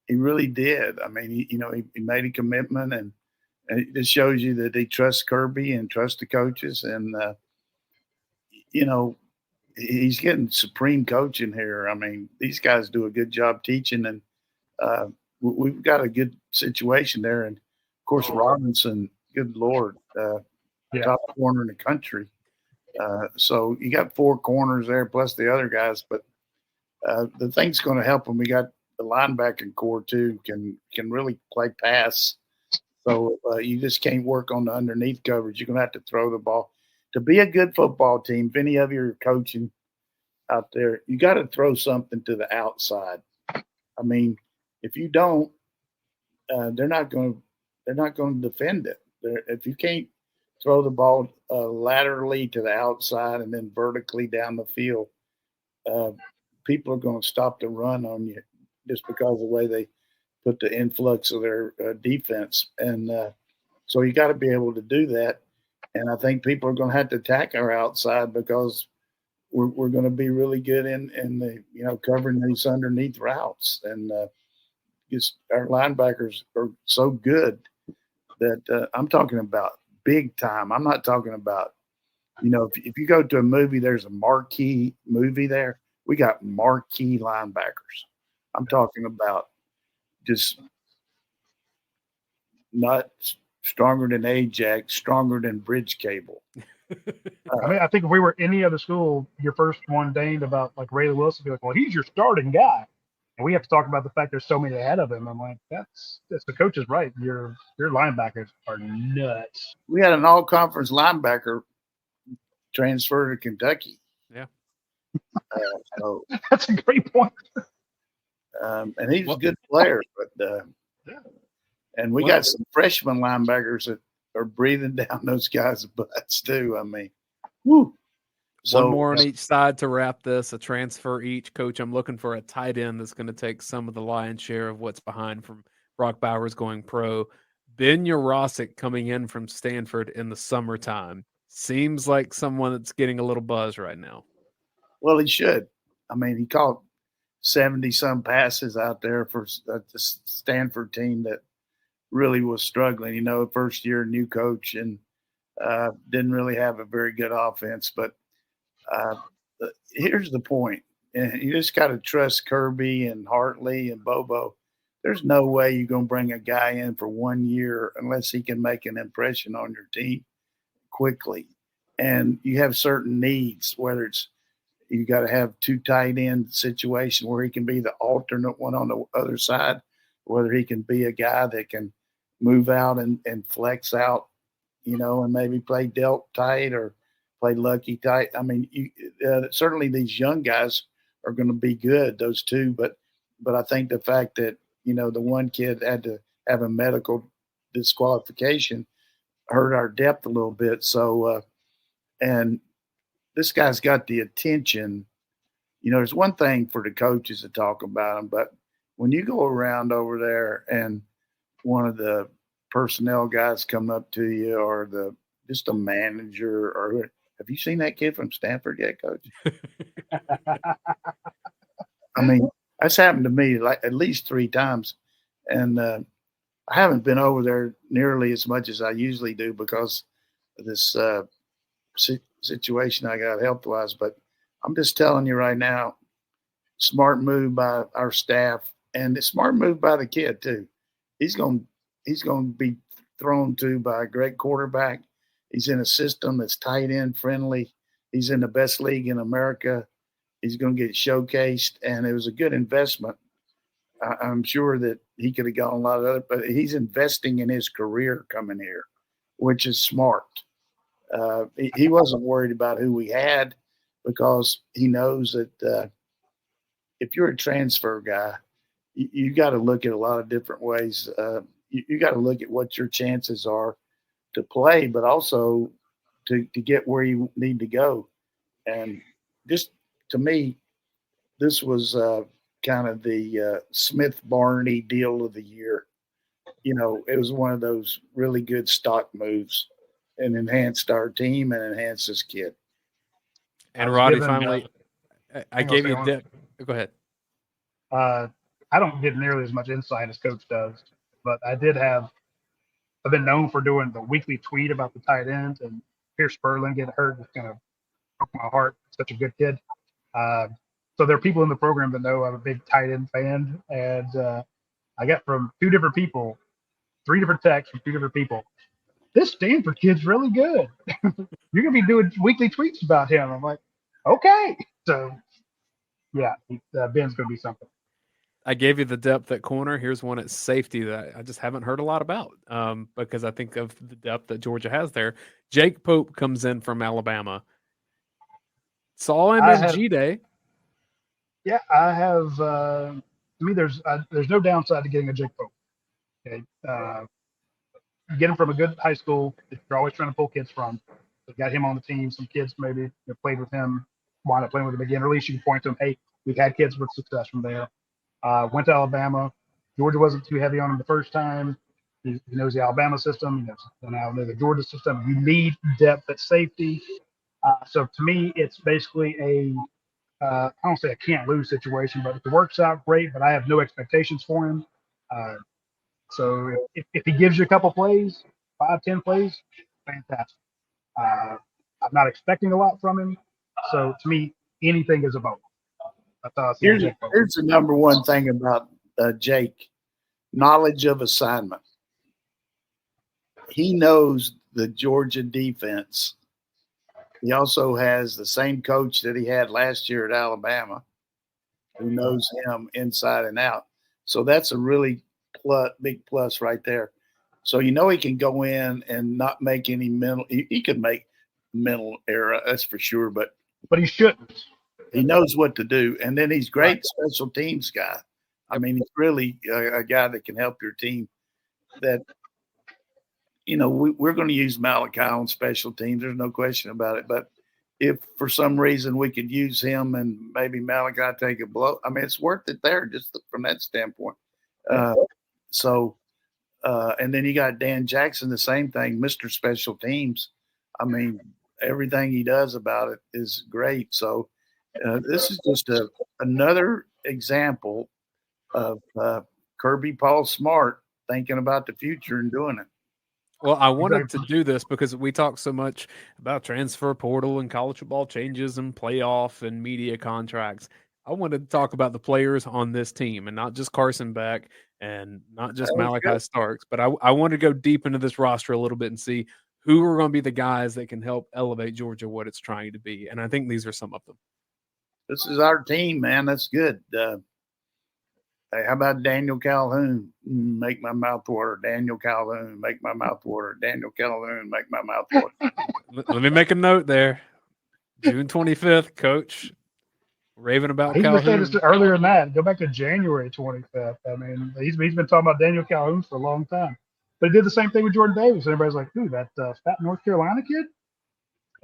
he really did. I mean, he made a commitment, and it just shows you that they trust Kirby and trust the coaches, and he's getting supreme coaching here. I mean, these guys do a good job teaching, and we've got a good situation there. And of course, Robinson, good Lord, top corner in the country. So you got 4 corners there plus the other guys, but the thing's going to help them. We got the linebacking core too, can really play pass. So you just can't work on the underneath coverage. You're going to have to throw the ball. To be a good football team, if any of you are coaching out there, you got to throw something to the outside. I mean, if you don't, they're not going to defend it. If you can't throw the ball laterally to the outside and then vertically down the field, people are going to stop the run on you just because of the way they put the influx of their defense. And so you got to be able to do that. And I think people are going to have to attack our outside because we're going to be really good in the covering these underneath routes. And just our linebackers are so good that I'm talking about big time. I'm not talking about, if you go to a movie, there's a marquee movie there. We got marquee linebackers. I'm talking about just not stronger than Ajax, stronger than bridge cable. I think if we were any other school, your first one, Dane, about like Rashawn Wilson, be like, well, he's your starting guy. And we have to talk about the fact there's so many ahead of him. I'm like, that's the coach is right. Your linebackers are nuts. We had an all-conference linebacker transfer to Kentucky. Yeah. So, that's a great point. And he's a good player, but and we got some freshman linebackers that are breathing down those guys' butts too. I mean, woo. So, one more on each side to wrap this, a transfer each. Coach, I'm looking for a tight end that's going to take some of the lion's share of what's behind from Brock Bowers going pro. Ben Yossi coming in from Stanford in the summertime. Seems like someone that's getting a little buzz right now. Well, he should. I mean, he caught 70-some passes out there for the Stanford team that really was struggling. First year new coach and didn't really have a very good offense. But here's the point. And you just got to trust Kirby and Hartley and Bobo. There's no way you're going to bring a guy in for 1 year unless he can make an impression on your team quickly. And you have certain needs, whether it's you got to have 2 tight end situation where he can be the alternate one on the other side, whether he can be a guy that can move out and flex out, and maybe play delt tight or play lucky tight. I mean, certainly these young guys are going to be good, those 2, but I think the fact that, the one kid had to have a medical disqualification hurt our depth a little bit. So, and this guy's got the attention. There's one thing for the coaches to talk about him, but when you go around over there and one of the personnel guys come up to you or just a manager or have you seen that kid from Stanford yet, Coach? I mean, that's happened to me like at least 3 times. And I haven't been over there nearly as much as I usually do because of this situation I got health-wise. But I'm just telling you right now, smart move by our staff and a smart move by the kid too. He's going to be thrown to by a great quarterback. He's in a system that's tight end friendly. He's in the best league in America. He's going to get showcased, and it was a good investment. I'm sure that he could have gone a lot of other, but he's investing in his career coming here, which is smart. He wasn't worried about who we had because he knows that if you're a transfer guy, you got to look at a lot of different ways. You got to look at what your chances are to play, but also to get where you need to go. And just to me, this was kind of the Smith-Barney deal of the year. It was one of those really good stock moves and enhanced our team and enhanced this kid. And Roddy, finally, I gave you go ahead. I don't get nearly as much insight as Coach does, but I've been known for doing the weekly tweet about the tight end, and Pierce Spurlin getting hurt just kind of broke my heart. Such a good kid. So there are people in the program that know I'm a big tight end fan, and I got from 3 different texts from 2 different people. This Stanford kid's really good. You're going to be doing weekly tweets about him. I'm like, okay. So, yeah, Ben's going to be something. I gave you the depth at corner. Here's one at safety that I just haven't heard a lot about because I think of the depth that Georgia has there. Jake Pope comes in from Alabama. Saw him in G-Day. Yeah, I have. To me, there's no downside to getting a Jake Pope. Okay, you get him from a good high school that you're always trying to pull kids from. So got him on the team. Some kids maybe played with him, wound up playing with him again. Or at least you can point to him. Hey, we've had kids with success from there. Went to Alabama. Georgia wasn't too heavy on him the first time. He knows the Alabama system. He knows the Georgia system. You need depth at safety. So to me, it's basically I don't say a can't lose situation, but if it works out, great. But I have no expectations for him. So if he gives you a couple plays, 5-10 plays, fantastic. I'm not expecting a lot from him. So to me, anything is a bonus. Here's the number one thing about Jake: knowledge of assignment. He knows the Georgia defense. He also has the same coach that he had last year at Alabama, who knows him inside and out. So that's a really big plus right there. So he can go in and not make any mental. He could make mental error, that's for sure, but he shouldn't. He knows what to do, and then he's great special teams guy. I mean, he's really a guy that can help your team. That we're going to use Malachi on special teams. There's no question about it. But if for some reason we could use him and maybe Malachi take a blow, I mean, it's worth it there just from that standpoint. And then you got Dan Jackson, the same thing, Mr. Special Teams. I mean, everything he does about it is great. So this is just another example of Kirby Paul Smart thinking about the future and doing it. Well, I wanted to do this because we talk so much about transfer portal and college football changes and playoff and media contracts. I wanted to talk about the players on this team and not just Carson Beck and not just Malachi Starks, but I wanted to go deep into this roster a little bit and see who are going to be the guys that can help elevate Georgia what it's trying to be. And I think these are some of them. This is our team, man. That's good. Hey, how about Daniel Calhoun? Make my mouth water. Daniel Calhoun, make my mouth water. Daniel Calhoun, make my mouth water. Let me make a note there. June 25th, Coach. Raving about Calhoun. He's been saying earlier than that. Go back to January 25th. I mean, he's been talking about Daniel Calhoun for a long time. But he did the same thing with Jordan Davis. Everybody's like, "Who? That fat North Carolina kid?"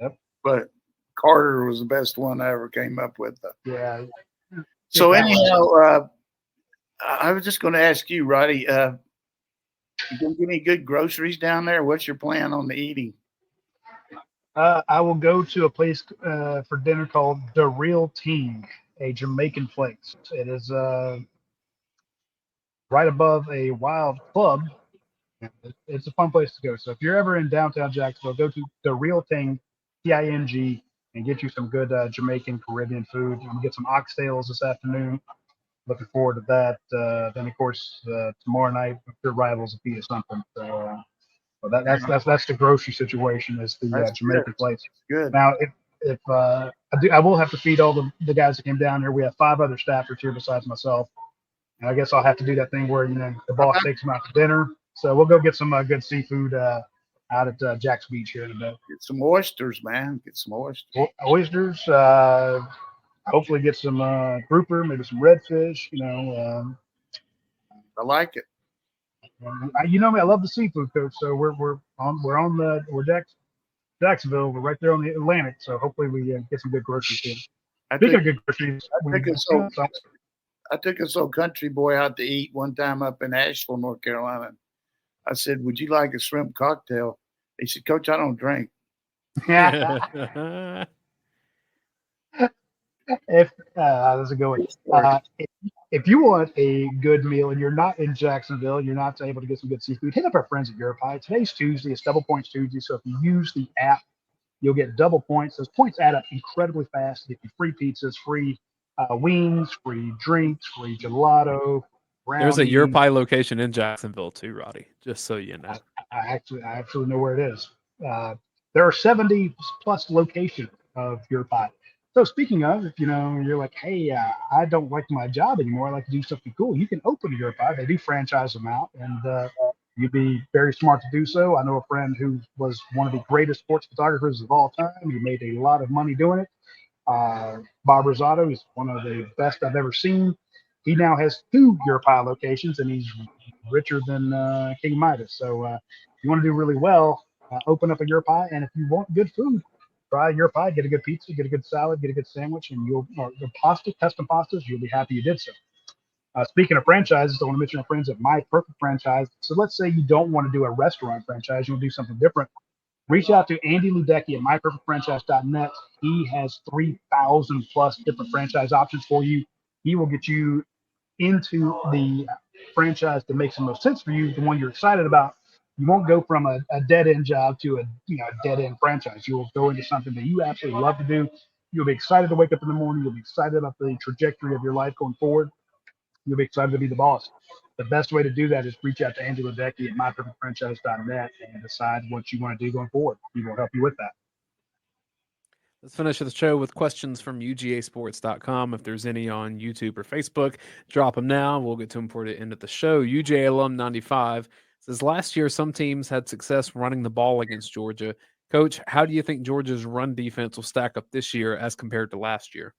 Yep. But Carter was the best one I ever came up with. Yeah. So anyhow, I was just going to ask you, Roddy, you going to get any good groceries down there? What's your plan on the eating? I will go to a place for dinner called The Real Ting, a Jamaican place. It is right above a wild club. It's a fun place to go. So if you're ever in downtown Jacksonville, go to The Real Ting, Ting, and get you some good Jamaican Caribbean food. I'm going to get some oxtails this afternoon. Looking forward to that. Then, of course, tomorrow night, your rivals will be or something. So that's the grocery situation. Is the Jamaican place. Good. Now, if I will have to feed all the guys that came down here. We have 5 other staffers here besides myself. And I guess I'll have to do that thing where, the boss takes them out to dinner. So we'll go get some good seafood out at Jack's Beach here in a bit. Get some oysters, man. Get some oysters. Oysters. Hopefully get some grouper, maybe some redfish. I like it. You know me, I love the seafood, Coach. So we're Jacksonville. We're right there on the Atlantic. So hopefully we get some good groceries in. Speaking of good groceries, I took a old country boy out to eat one time up in Asheville, North Carolina. I said, "Would you like a shrimp cocktail?" He said, "Coach, I don't drink." That's a good one. If you want a good meal and you're not in Jacksonville, you're not able to get some good seafood, hit up our friends at Europie. Today's Tuesday. It's Double Points Tuesday. So if you use the app, you'll get double points. Those points add up incredibly fast. Get you free pizzas, free wings, free drinks, free gelato. There's a Europie location in Jacksonville too, Roddy, just so you know. I actually know where it is. There are 70 plus locations of Europie. So speaking of, if you're like, hey, I don't like my job anymore, I like to do something cool, you can open a Europie. They do franchise them out, and you'd be very smart to do so. I know a friend who was one of the greatest sports photographers of all time. He made a lot of money doing it. Bob Rosado is one of the best I've ever seen. He now has 2 Europie locations, and he's richer than King Midas. So if you want to do really well, open up a Europie, and if you want good food, try Europie, get a good pizza, get a good salad, get a good sandwich, and custom pastas, you'll be happy you did so. Speaking of franchises, I want to mention our friends at My Perfect Franchise. So let's say you don't want to do a restaurant franchise, you want to do something different. Reach out to Andy Ludecky at myperfectfranchise.net. He has 3,000 plus different franchise options for you. He will get you into the franchise that makes the most sense for you, the one you're excited about. You won't go from a dead-end job to a dead-end franchise. You will go into something that you absolutely love to do. You'll be excited to wake up in the morning. You'll be excited about the trajectory of your life going forward. You'll be excited to be the boss. The best way to do that is reach out to Andy Ledecky at myperfectfranchise.net and decide what you want to do going forward. He will help you with that. Let's finish the show with questions from UGAsports.com. If there's any on YouTube or Facebook, drop them now. We'll get to them for the end of the show. UGA Alum 95 says, last year some teams had success running the ball against Georgia. Coach, how do you think Georgia's run defense will stack up this year as compared to last year?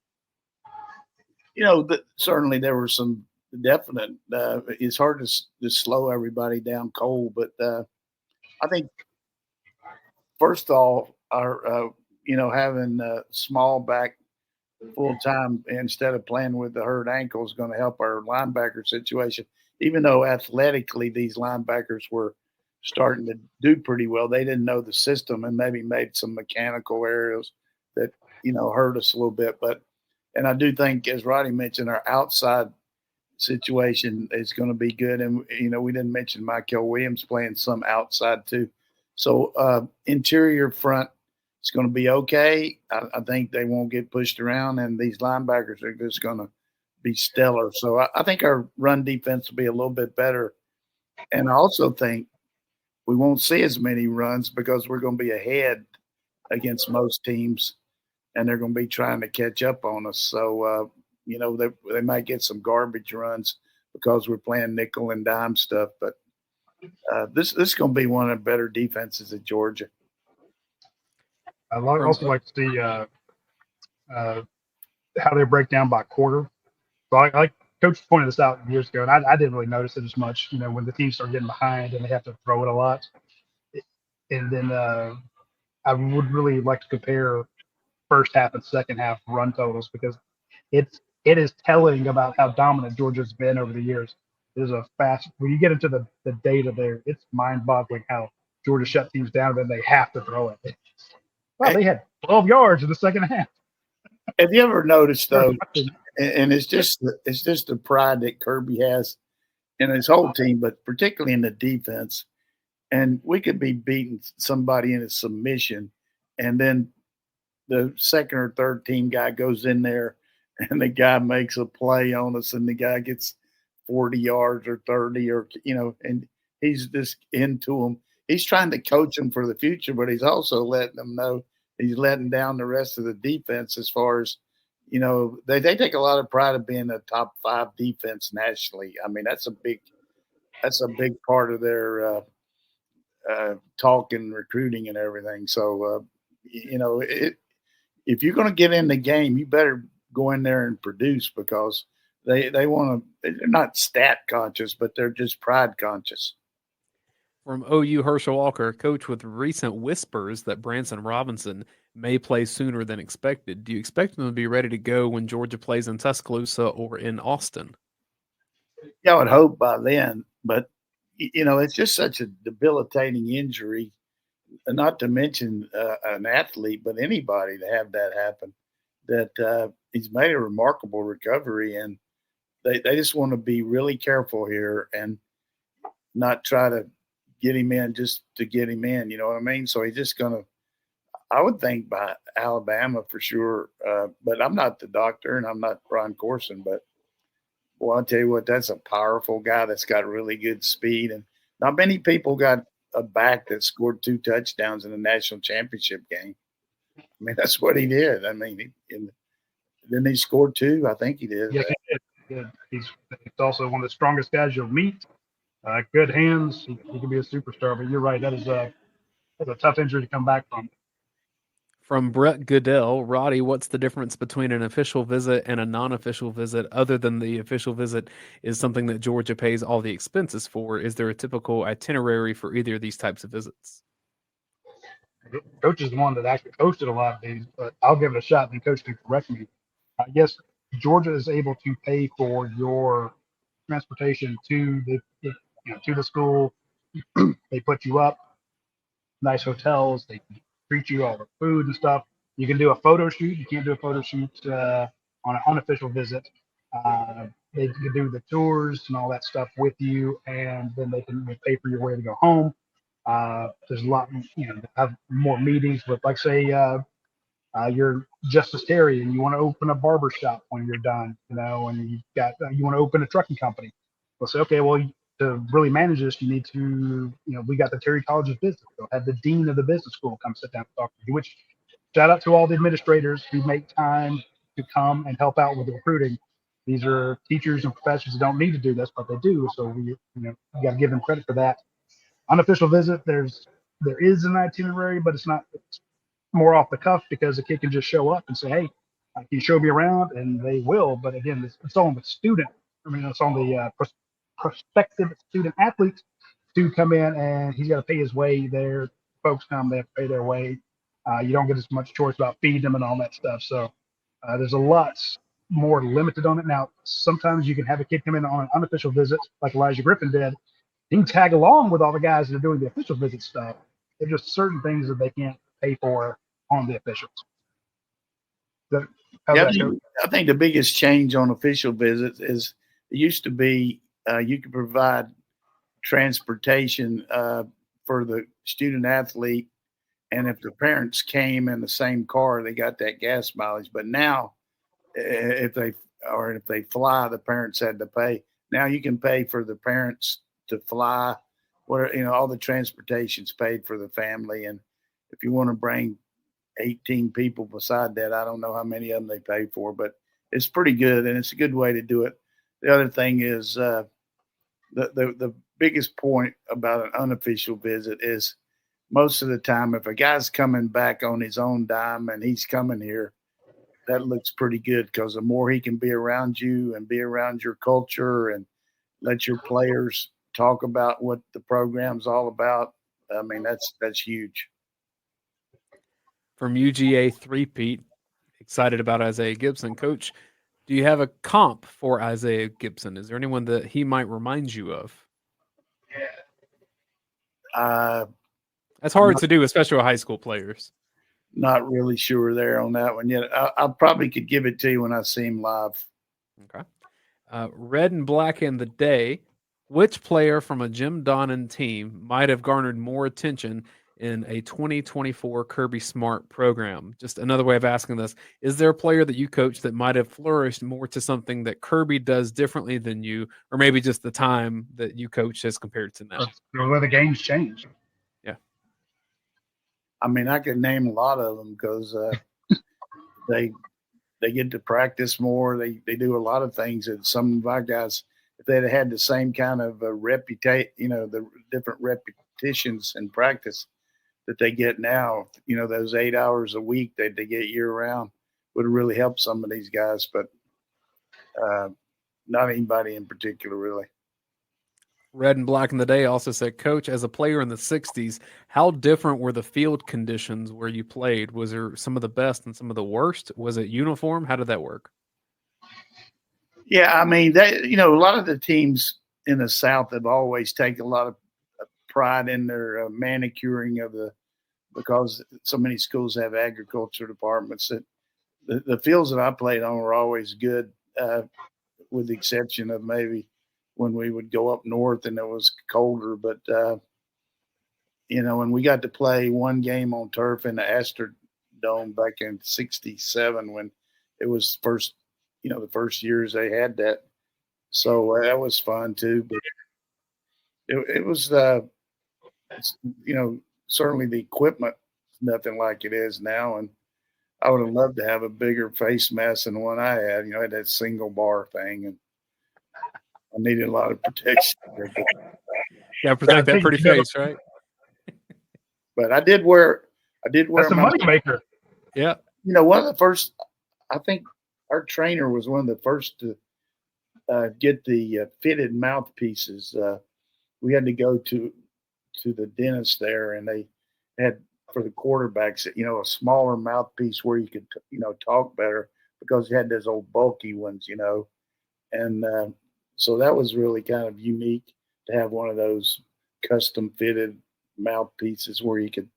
Certainly there were some definite it's hard to slow everybody down cold, but I think first of all, our having small back full time instead of playing with the hurt ankle is going to help our linebacker situation. Even though athletically these linebackers were starting to do pretty well, they didn't know the system and maybe made some mechanical errors that hurt us a little bit. And I do think, as Roddy mentioned, our outside situation is going to be good. And, we didn't mention Michael Williams playing some outside too. So interior front is going to be okay. I think they won't get pushed around, and these linebackers are just going to be stellar. So I think our run defense will be a little bit better. And I also think we won't see as many runs because we're going to be ahead against most teams, and they're going to be trying to catch up on us. So, they might get some garbage runs because we're playing nickel and dime stuff. But this is going to be one of the better defenses at Georgia. I'd also like to see how they break down by quarter. So like Coach pointed this out years ago, and I didn't really notice it as much, when the teams start getting behind and they have to throw it a lot. And then I would really like to compare first half and second half run totals, because it is telling about how dominant Georgia's been over the years. There's when you get into the data there, it's mind-boggling how Georgia shut teams down, and then they have to throw it. Well, they had 12 yards in the second half. Have you ever noticed, though, and it's just the pride that Kirby has in his whole team, but particularly in the defense, and we could be beating somebody in a submission, and then the second or third team guy goes in there and the guy makes a play on us, and the guy gets 40 yards or 30 or, and he's just into them. He's trying to coach them for the future, but he's also letting them know he's letting down the rest of the defense as far as, they take a lot of pride of being a top 5 defense nationally. I mean, that's a big part of their talk and recruiting and everything. So, if you're going to get in the game, you better go in there and produce, because they want to. They're not stat conscious, but they're just pride conscious. From OU, Herschel Walker, coach, with recent whispers that Branson Robinson may play sooner than expected, do you expect him to be ready to go when Georgia plays in Tuscaloosa or in Austin? Yeah, I would hope by then, but it's just such a debilitating injury, not to mention an athlete, but anybody to have that happen, that he's made a remarkable recovery, and they just want to be really careful here and not try to get him in just to get him in. You know what I mean? So he's just going to, I would think, by Alabama for sure. But I'm not the doctor and I'm not Ron Corson, but well, I'll tell you what, that's a powerful guy that's got really good speed. And not many people got a back that scored 2 touchdowns in a national championship game. I mean, that's what he did. I mean, didn't he score 2? I think he did. Yes, he did. He's also one of the strongest guys you'll meet. Good hands. He can be a superstar. But you're right. That's a tough injury to come back from. From Brett Goodell, Roddy, what's the difference between an official visit and a non-official visit, other than the official visit is something that Georgia pays all the expenses for? Is there a typical itinerary for either of these types of visits? Coach is the one that actually hosted a lot of these, but I'll give it a shot and Coach can correct me. Yes, Georgia is able to pay for your transportation to the school. They put you up, nice hotels. They treat you all the food and stuff. You can do a photo shoot. You can't do a photo shoot on an unofficial visit. They can do the tours and all that stuff with you, and then they can pay for your way to go home. There's a lot, have more meetings with, like, say, you're Justice Terry and you want to open a barber shop when you're done, and you want to open a trucking company. We'll say, okay, well, to really manage this, you need to, we got the Terry College of Business. They'll have the dean of the business school come sit down and talk to you, which shout out to all the administrators who make time to come and help out with the recruiting. These are teachers and professors that don't need to do this, but they do. So you got to give them credit for that. Unofficial visit, there is an itinerary, but it's more off the cuff, because the kid can just show up and say, hey, can you show me around? And they will. But again, it's on the student. It's on the prospective student athletes to come in, and he's got to pay his way there. Folks come, they have to pay their way. You don't get as much choice about feeding them and all that stuff. So there's a lot more limited on it. Now, sometimes you can have a kid come in on an unofficial visit, like Elijah Griffin did. He can tag along with all the guys that are doing the official visit stuff. There's just certain things that they can't pay for on the officials. I think the biggest change on official visits is it used to be you could provide transportation for the student athlete, and if the parents came in the same car, they got that gas mileage. But now, if they fly, the parents had to pay. Now you can pay for the parents to fly. All the transportation's paid for the family, and if you want to bring 18 people beside that, I don't know how many of them they pay for, but it's pretty good, and it's a good way to do it. The other thing is the biggest point about an unofficial visit is most of the time, if a guy's coming back on his own dime and he's coming here, that looks pretty good, because the more he can be around you and be around your culture and let your players talk about what the program's all about, I mean, that's huge. From UGA three-peat, excited about Isaiah Gibson. Coach, do you have a comp for Isaiah Gibson? Is there anyone that he might remind you of? That's hard to do, especially with high school players. Not really sure there on that one yet. I probably could give it to you when I see him live. Okay. Red and black in the day. Which player from a Jim Donnan team might have garnered more attention in a 2024 Kirby Smart program? Just another way of asking this. Is there a player that you coach that might have flourished more to something that Kirby does differently than you, or maybe just the time that you coach as compared to now? Where the game's changed. Yeah. I mean, I could name a lot of them because they get to practice more. They do a lot of things that some of our guys, if they'd had the same kind of the different repetitions in practice that they get now, those 8 hours a week that they get year round would really help some of these guys, but not anybody in particular, really. Red and Black in the Day also said, Coach, as a player in the 60s, how different were the field conditions where you played? Was there some of the best and some of the worst? Was it uniform? How did that work? Yeah, I mean, a lot of the teams in the South have always taken a lot of pride in their manicuring because so many schools have agriculture departments. That the fields that I played on were always good, with the exception of maybe when we would go up north and it was colder. But, when we got to play one game on turf in the Astrodome back in '67 when it was the first years they had that. So that was fun too. But it was, certainly the equipment, nothing like it is now. And I would have loved to have a bigger face mask than the one I had. I had that single bar thing, and I needed a lot of protection. Yeah, protect that pretty face, right? But I did wear. That's a money maker. Yeah. One of the first. I think our trainer was one of the first to get the fitted mouthpieces. We had to go to the dentist there, and they had for the quarterbacks, a smaller mouthpiece where you could, talk better because you had those old bulky ones, and so that was really kind of unique to have one of those custom fitted mouthpieces where you could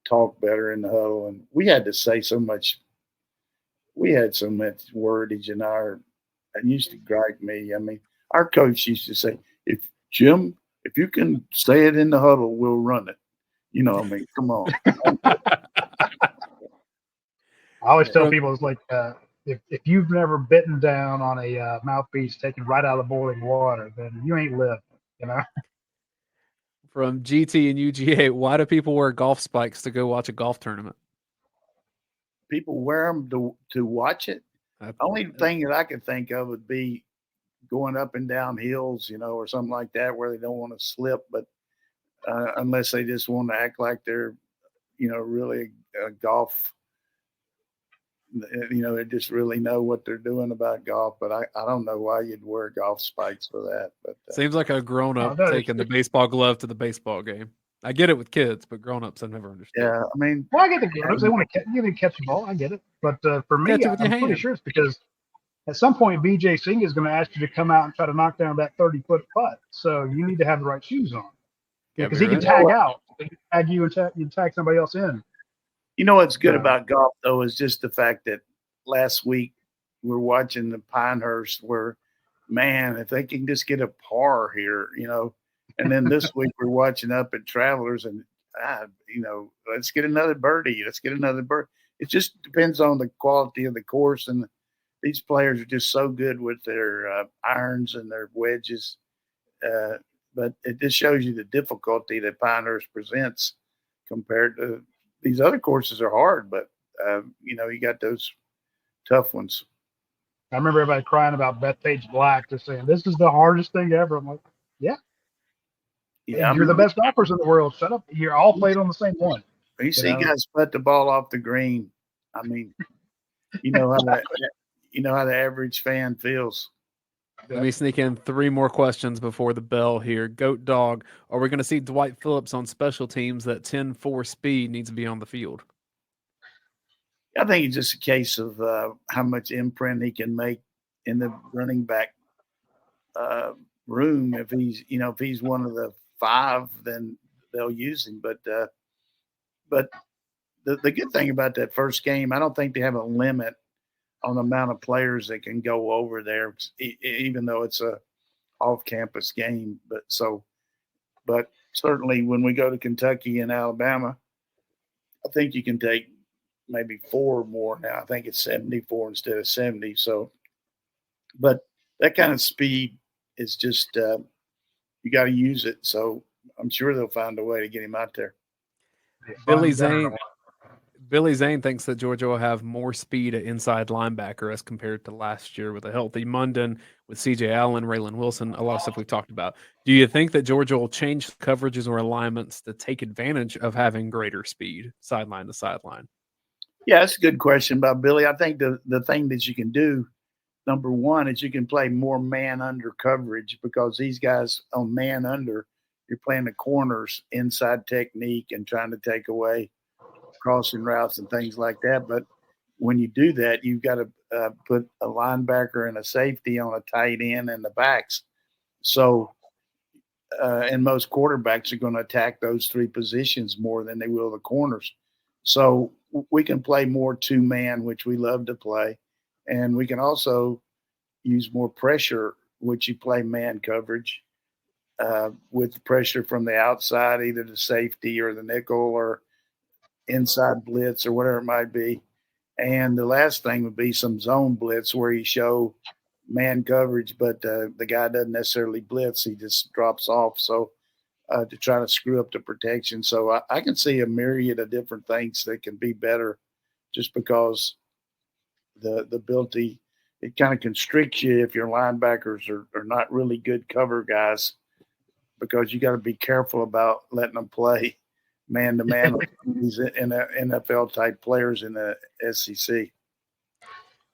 talk better in the huddle. And we had to say so much. We had so much wordage in it used to gripe me. I mean, our coach used to say, if you can say it in the huddle, we'll run it. Come on. I always tell people, it's like, if you've never bitten down on a mouthpiece taken right out of boiling water, then you ain't lived, From GT and UGA, why do people wear golf spikes to go watch a golf tournament? People wear them to watch it. The only thing that I could think of would be going up and down hills, or something like that where they don't want to slip. But unless they just want to act like they're, really a golf, they just really know what they're doing about golf. But I don't know why you'd wear golf spikes for that. But seems like a grown-up taking the baseball glove to the baseball game. I get it with kids, but grown-ups I've never understood. Yeah, I mean, I get the grown-ups. They want to catch the ball. I get it. But for me, I'm pretty sure it's because at some point BJ Singh is going to ask you to come out and try to knock down that 30-foot putt. So you need to have the right shoes on. Because he can tag out. He can tag you and tag somebody else in. What's good about golf, though, is just the fact that last week we're watching the Pinehurst where, man, if they can just get a par here, and then this week we're watching up at Travelers and, let's get another birdie. Let's get another birdie. It just depends on the quality of the course. And these players are just so good with their irons and their wedges. But it just shows you the difficulty that Pinehurst presents compared to these other courses are hard, but, you got those tough ones. I remember everybody crying about Bethpage Black, just saying, this is the hardest thing ever. I'm like, yeah. You're the best golfers in the world. Shut up. You're all played on the same one. You see guys put the ball off the green. I mean, you know how the average fan feels. Let me sneak in 3 more questions before the bell here. Goat Dog, are we going to see Dwight Phillips on special teams? That 10-4 speed needs to be on the field. I think it's just a case of how much imprint he can make in the running back room. If he's one of the 5, then they'll use him. But the good thing about that first game, I don't think they have a limit on the amount of players that can go over there, even though it's a off-campus game. But certainly when we go to Kentucky and Alabama, I think you can take maybe 4 more now. I think it's 74 instead of 70. So, but that kind of speed is just you got to use it. So I'm sure they'll find a way to get him out there. Billy Zane thinks that Georgia will have more speed at inside linebacker as compared to last year with a healthy Munden, with C.J. Allen, Raylan Wilson, a lot of stuff we've talked about. Do you think that Georgia will change coverages or alignments to take advantage of having greater speed, sideline to sideline? Yeah, that's a good question by Billy. I think the thing that you can do, number one, is you can play more man under coverage, because these guys on man under, you're playing the corners inside technique and trying to take away crossing routes and things like that. But when you do that, you've got to put a linebacker and a safety on a tight end and the backs. So, and most quarterbacks are going to attack those three positions more than they will the corners. So we can play more two-man, which we love to play. And we can also use more pressure, which you play man coverage with pressure from the outside, either the safety or the nickel or inside blitz or whatever it might be. And the last thing would be some zone blitz where you show man coverage, but the guy doesn't necessarily blitz. He just drops off. So to try to screw up the protection. So I can see a myriad of different things that can be better, just because the ability, it kind of constricts you if your linebackers are not really good cover guys, because you got to be careful about letting them play man-to-man these NFL-type players in the SEC.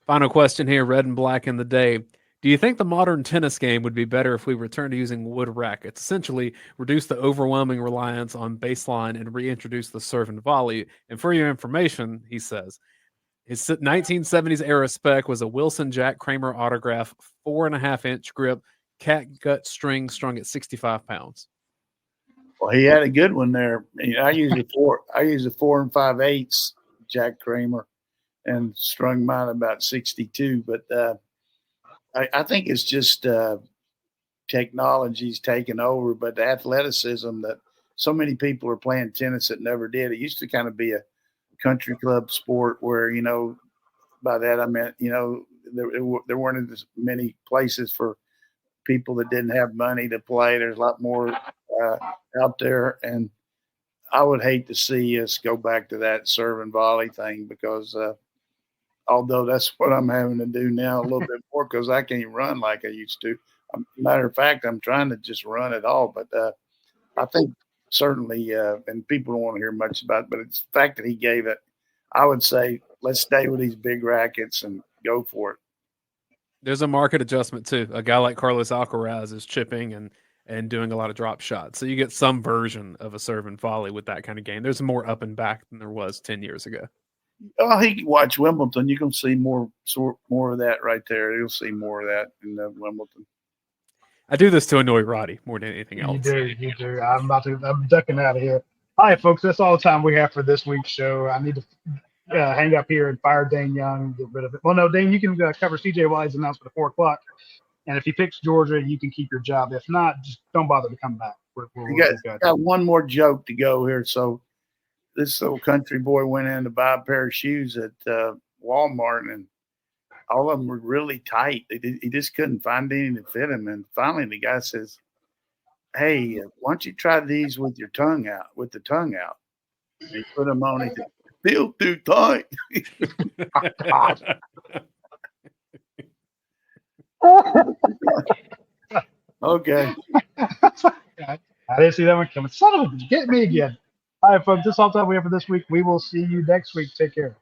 Final question here, red and black in the day. Do you think the modern tennis game would be better if we return to using wood rackets, essentially reduce the overwhelming reliance on baseline and reintroduce the serve and volley? And for your information, he says, his 1970s era spec was a Wilson Jack Kramer autograph, 4.5-inch grip, catgut string strung at 65 pounds. Well, he had a good one there. I use a 4 5/8 Jack Kramer, and strung mine about 62. But I think it's just technology's taken over. But the athleticism that so many people are playing tennis that never did. It used to kind of be a country club sport where, by that I meant, there weren't as many places for people that didn't have money to play. There's a lot more out there, and I would hate to see us go back to that serve and volley thing, because although that's what I'm having to do now a little bit more, because I can't run like I used to. Matter of fact, I'm trying to just run it all, but I think certainly, and people don't want to hear much about it, but it's the fact that he gave it, I would say let's stay with these big rackets and go for it. There's a market adjustment too. A guy like Carlos Alcaraz is chipping and doing a lot of drop shots. So you get some version of a serve and volley with that kind of game. There's more up and back than there was 10 years ago. Oh, he can watch Wimbledon. You can see more of that right there. You'll see more of that in Wimbledon. I do this to annoy Roddy more than anything else. You do. I'm ducking out of here. All right, folks, that's all the time we have for this week's show. I need to hang up here and fire Dayne Young, get rid of it. Well, no, Dayne, you can cover C.J. White's announcement at 4 o'clock. And if he picks Georgia, you can keep your job. If not, just don't bother to come back. Got one more joke to go here. So this little country boy went in to buy a pair of shoes at Walmart, and all of them were really tight. He just couldn't find any to fit him. And finally the guy says, "Hey, why don't you try these with the tongue out? And he put them on. He said, "Feel too tight." Okay. I didn't see that one coming. Son of a bitch, get me again. All right, folks, that's all the time we have for this week. We will see you next week. Take care.